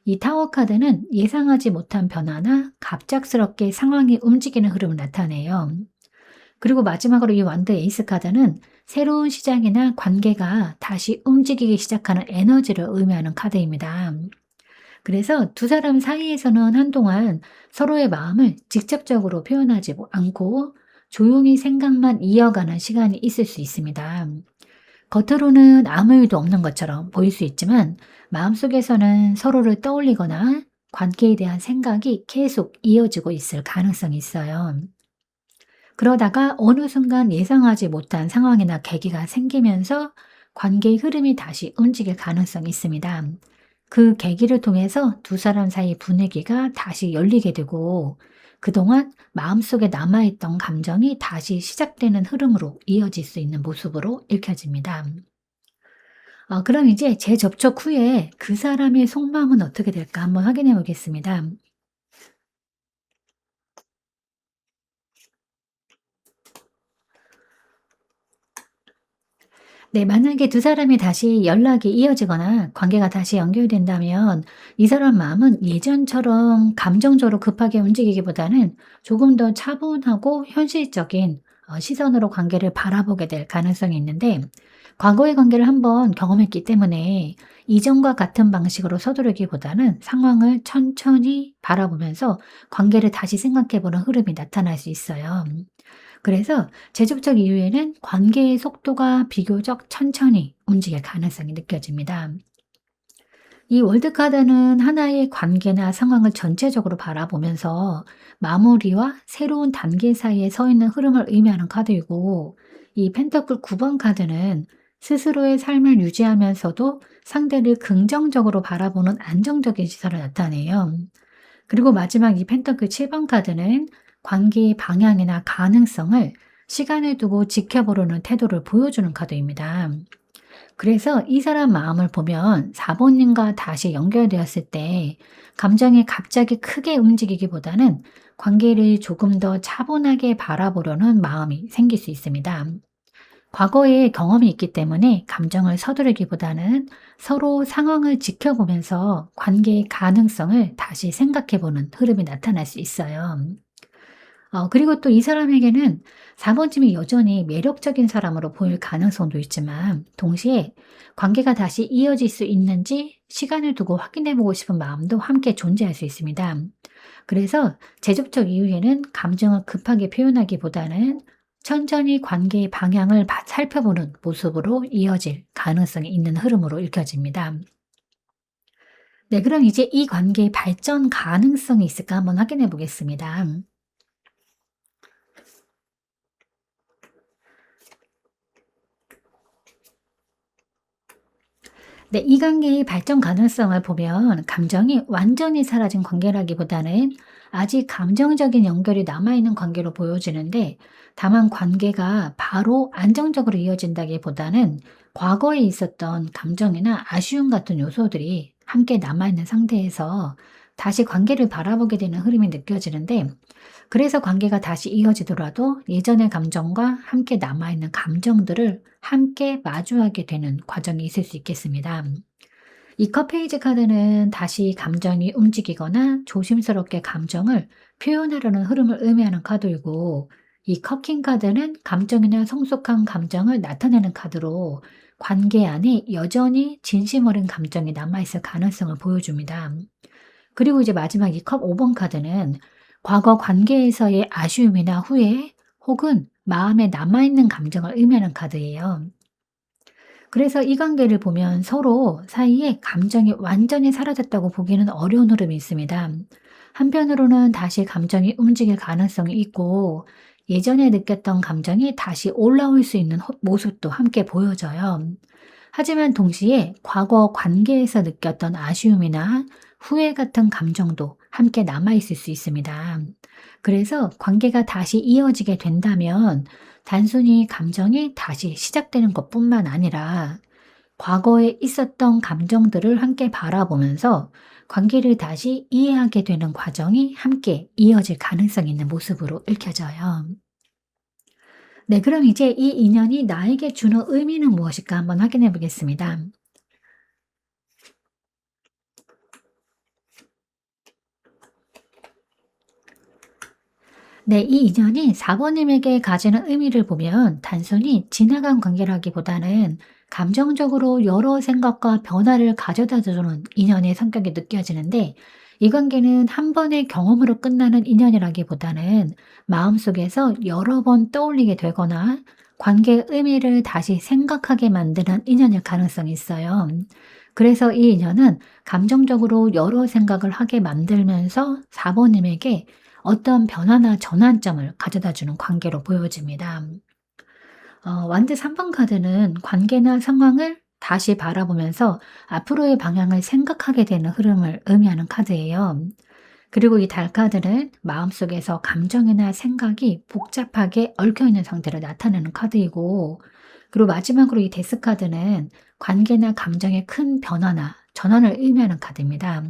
이 타워 카드는 예상하지 못한 변화나 갑작스럽게 상황이 움직이는 흐름을 나타내요. 그리고 마지막으로 이 완드 에이스 카드는 새로운 시작이나 관계가 다시 움직이기 시작하는 에너지를 의미하는 카드입니다. 그래서 두 사람 사이에서는 한동안 서로의 마음을 직접적으로 표현하지 않고 조용히 생각만 이어가는 시간이 있을 수 있습니다. 겉으로는 아무 일도 없는 것처럼 보일 수 있지만 마음속에서는 서로를 떠올리거나 관계에 대한 생각이 계속 이어지고 있을 가능성이 있어요. 그러다가 어느 순간 예상하지 못한 상황이나 계기가 생기면서 관계의 흐름이 다시 움직일 가능성이 있습니다. 그 계기를 통해서 두 사람 사이 분위기가 다시 열리게 되고, 그동안 마음속에 남아있던 감정이 다시 시작되는 흐름으로 이어질 수 있는 모습으로 읽혀집니다. 그럼 이제 재접촉 후에 그 사람의 속마음은 어떻게 될까 한번 확인해 보겠습니다. 네, 만약에 두 사람이 다시 연락이 이어지거나 관계가 다시 연결된다면 이 사람 마음은 예전처럼 감정적으로 급하게 움직이기보다는 조금 더 차분하고 현실적인 시선으로 관계를 바라보게 될 가능성이 있는데, 과거의 관계를 한번 경험했기 때문에 이전과 같은 방식으로 서두르기보다는 상황을 천천히 바라보면서 관계를 다시 생각해 보는 흐름이 나타날 수 있어요. 그래서 재접촉 이후에는 관계의 속도가 비교적 천천히 움직일 가능성이 느껴집니다. 이 월드카드는 하나의 관계나 상황을 전체적으로 바라보면서 마무리와 새로운 단계 사이에 서 있는 흐름을 의미하는 카드이고, 이 펜터클 9번 카드는 스스로의 삶을 유지하면서도 상대를 긍정적으로 바라보는 안정적인 시선을 나타내요. 그리고 마지막 이 펜터클 7번 카드는 관계의 방향이나 가능성을 시간을 두고 지켜보려는 태도를 보여주는 카드입니다. 그래서 이 사람 마음을 보면 사모님과 다시 연결되었을 때 감정이 갑자기 크게 움직이기보다는 관계를 조금 더 차분하게 바라보려는 마음이 생길 수 있습니다. 과거에 경험이 있기 때문에 감정을 서두르기보다는 서로 상황을 지켜보면서 관계의 가능성을 다시 생각해보는 흐름이 나타날 수 있어요. 그리고 또 이 사람에게는 4번쯤이 여전히 매력적인 사람으로 보일 가능성도 있지만, 동시에 관계가 다시 이어질 수 있는지 시간을 두고 확인해 보고 싶은 마음도 함께 존재할 수 있습니다. 그래서 재접촉 이후에는 감정을 급하게 표현하기보다는 천천히 관계의 방향을 살펴보는 모습으로 이어질 가능성이 있는 흐름으로 읽혀집니다. 네, 그럼 이제 이 관계의 발전 가능성이 있을까 한번 확인해 보겠습니다. 네, 이 관계의 발전 가능성을 보면 감정이 완전히 사라진 관계라기보다는 아직 감정적인 연결이 남아있는 관계로 보여지는데, 다만 관계가 바로 안정적으로 이어진다기보다는 과거에 있었던 감정이나 아쉬움 같은 요소들이 함께 남아있는 상태에서 다시 관계를 바라보게 되는 흐름이 느껴지는데, 그래서 관계가 다시 이어지더라도 예전의 감정과 함께 남아있는 감정들을 함께 마주하게 되는 과정이 있을 수 있겠습니다. 이 컵페이지 카드는 다시 감정이 움직이거나 조심스럽게 감정을 표현하려는 흐름을 의미하는 카드이고, 이 컵킹 카드는 감정이나 성숙한 감정을 나타내는 카드로 관계 안에 여전히 진심 어린 감정이 남아있을 가능성을 보여줍니다. 그리고 이제 마지막 이 컵 5번 카드는 과거 관계에서의 아쉬움이나 후회 혹은 마음에 남아있는 감정을 의미하는 카드예요. 그래서 이 관계를 보면 서로 사이에 감정이 완전히 사라졌다고 보기는 어려운 흐름이 있습니다. 한편으로는 다시 감정이 움직일 가능성이 있고, 예전에 느꼈던 감정이 다시 올라올 수 있는 모습도 함께 보여져요. 하지만 동시에 과거 관계에서 느꼈던 아쉬움이나 후회 같은 감정도 함께 남아있을 수 있습니다. 그래서 관계가 다시 이어지게 된다면 단순히 감정이 다시 시작되는 것뿐만 아니라 과거에 있었던 감정들을 함께 바라보면서 관계를 다시 이해하게 되는 과정이 함께 이어질 가능성이 있는 모습으로 읽혀져요. 네, 그럼 이제 이 인연이 나에게 주는 의미는 무엇일까 한번 확인해 보겠습니다. 네, 이 인연이 사모님에게 가지는 의미를 보면 단순히 지나간 관계라기보다는 감정적으로 여러 생각과 변화를 가져다 주는 인연의 성격이 느껴지는데, 이 관계는 한 번의 경험으로 끝나는 인연이라기보다는 마음속에서 여러 번 떠올리게 되거나 관계의 의미를 다시 생각하게 만드는 인연일 가능성이 있어요. 그래서 이 인연은 감정적으로 여러 생각을 하게 만들면서 사모님에게 어떤 변화나 전환점을 가져다 주는 관계로 보여집니다. 완드 3번 카드는 관계나 상황을 다시 바라보면서 앞으로의 방향을 생각하게 되는 흐름을 의미하는 카드예요. 그리고 이 달 카드는 마음속에서 감정이나 생각이 복잡하게 얽혀 있는 상태를 나타내는 카드이고, 그리고 마지막으로 이 데스 카드는 관계나 감정의 큰 변화나 전환을 의미하는 카드입니다.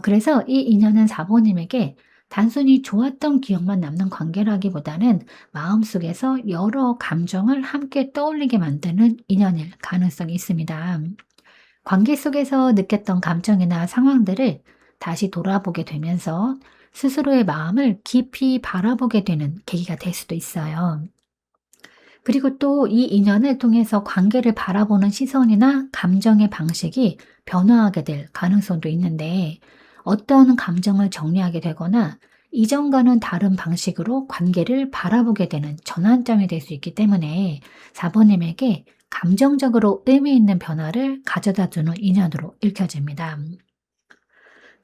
그래서 이 인연은 사모님에게 단순히 좋았던 기억만 남는 관계라기보다는 마음속에서 여러 감정을 함께 떠올리게 만드는 인연일 가능성이 있습니다. 관계 속에서 느꼈던 감정이나 상황들을 다시 돌아보게 되면서 스스로의 마음을 깊이 바라보게 되는 계기가 될 수도 있어요. 그리고 또 이 인연을 통해서 관계를 바라보는 시선이나 감정의 방식이 변화하게 될 가능성도 있는데, 어떤 감정을 정리하게 되거나 이전과는 다른 방식으로 관계를 바라보게 되는 전환점이 될 수 있기 때문에 사모님에게 감정적으로 의미 있는 변화를 가져다 주는 인연으로 읽혀집니다.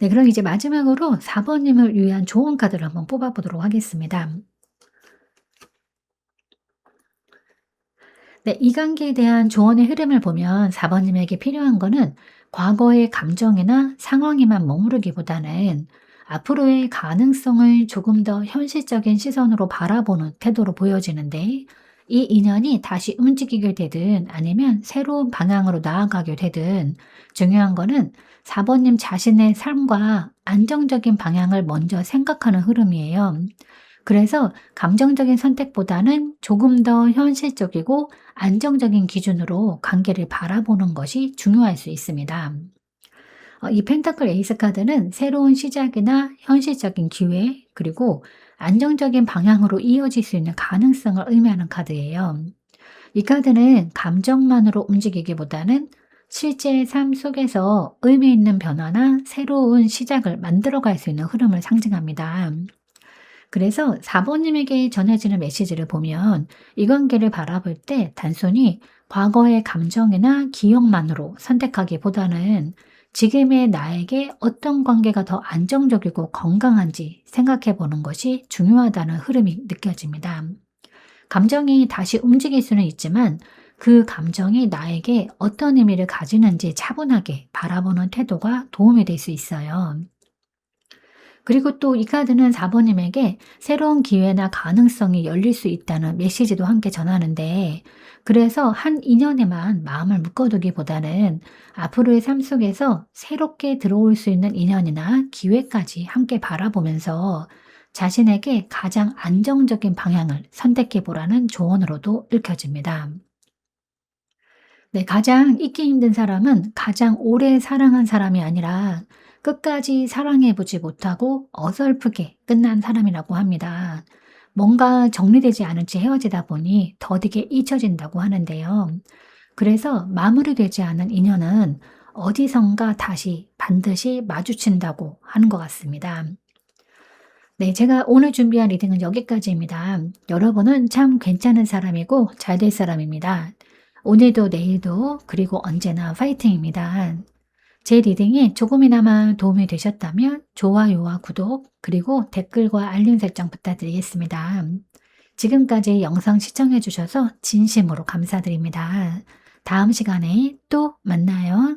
네, 그럼 이제 마지막으로 4번님을 위한 조언 카드를 한번 뽑아보도록 하겠습니다. 네, 이 관계에 대한 조언의 흐름을 보면 4번님에게 필요한 거는 과거의 감정이나 상황에만 머무르기보다는 앞으로의 가능성을 조금 더 현실적인 시선으로 바라보는 태도로 보여지는데, 이 인연이 다시 움직이게 되든 아니면 새로운 방향으로 나아가게 되든 중요한 거는 4번님 자신의 삶과 안정적인 방향을 먼저 생각하는 흐름이에요. 그래서 감정적인 선택보다는 조금 더 현실적이고 안정적인 기준으로 관계를 바라보는 것이 중요할 수 있습니다. 이 펜타클 에이스 카드는 새로운 시작이나 현실적인 기회, 그리고 안정적인 방향으로 이어질 수 있는 가능성을 의미하는 카드예요. 이 카드는 감정만으로 움직이기보다는 실제 삶 속에서 의미 있는 변화나 새로운 시작을 만들어갈 수 있는 흐름을 상징합니다. 그래서 4번님에게 전해지는 메시지를 보면 이 관계를 바라볼 때 단순히 과거의 감정이나 기억만으로 선택하기보다는 지금의 나에게 어떤 관계가 더 안정적이고 건강한지 생각해 보는 것이 중요하다는 흐름이 느껴집니다. 감정이 다시 움직일 수는 있지만 그 감정이 나에게 어떤 의미를 가지는지 차분하게 바라보는 태도가 도움이 될 수 있어요. 그리고 또 이 카드는 4번님에게 새로운 기회나 가능성이 열릴 수 있다는 메시지도 함께 전하는데, 그래서 한 인연에만 마음을 묶어두기보다는 앞으로의 삶 속에서 새롭게 들어올 수 있는 인연이나 기회까지 함께 바라보면서 자신에게 가장 안정적인 방향을 선택해 보라는 조언으로도 읽혀집니다. 네, 가장 잊기 힘든 사람은 가장 오래 사랑한 사람이 아니라 끝까지 사랑해 보지 못하고 어설프게 끝난 사람이라고 합니다. 뭔가 정리되지 않은 채 헤어지다 보니 더디게 잊혀진다고 하는데요. 그래서 마무리되지 않은 인연은 어디선가 다시 반드시 마주친다고 하는 것 같습니다. 네, 제가 오늘 준비한 리딩은 여기까지입니다. 여러분은 참 괜찮은 사람이고 잘 될 사람입니다. 오늘도 내일도 그리고 언제나 파이팅입니다. 제 리딩이 조금이나마 도움이 되셨다면 좋아요와 구독 그리고 댓글과 알림 설정 부탁드리겠습니다. 지금까지 영상 시청해 주셔서 진심으로 감사드립니다. 다음 시간에 또 만나요.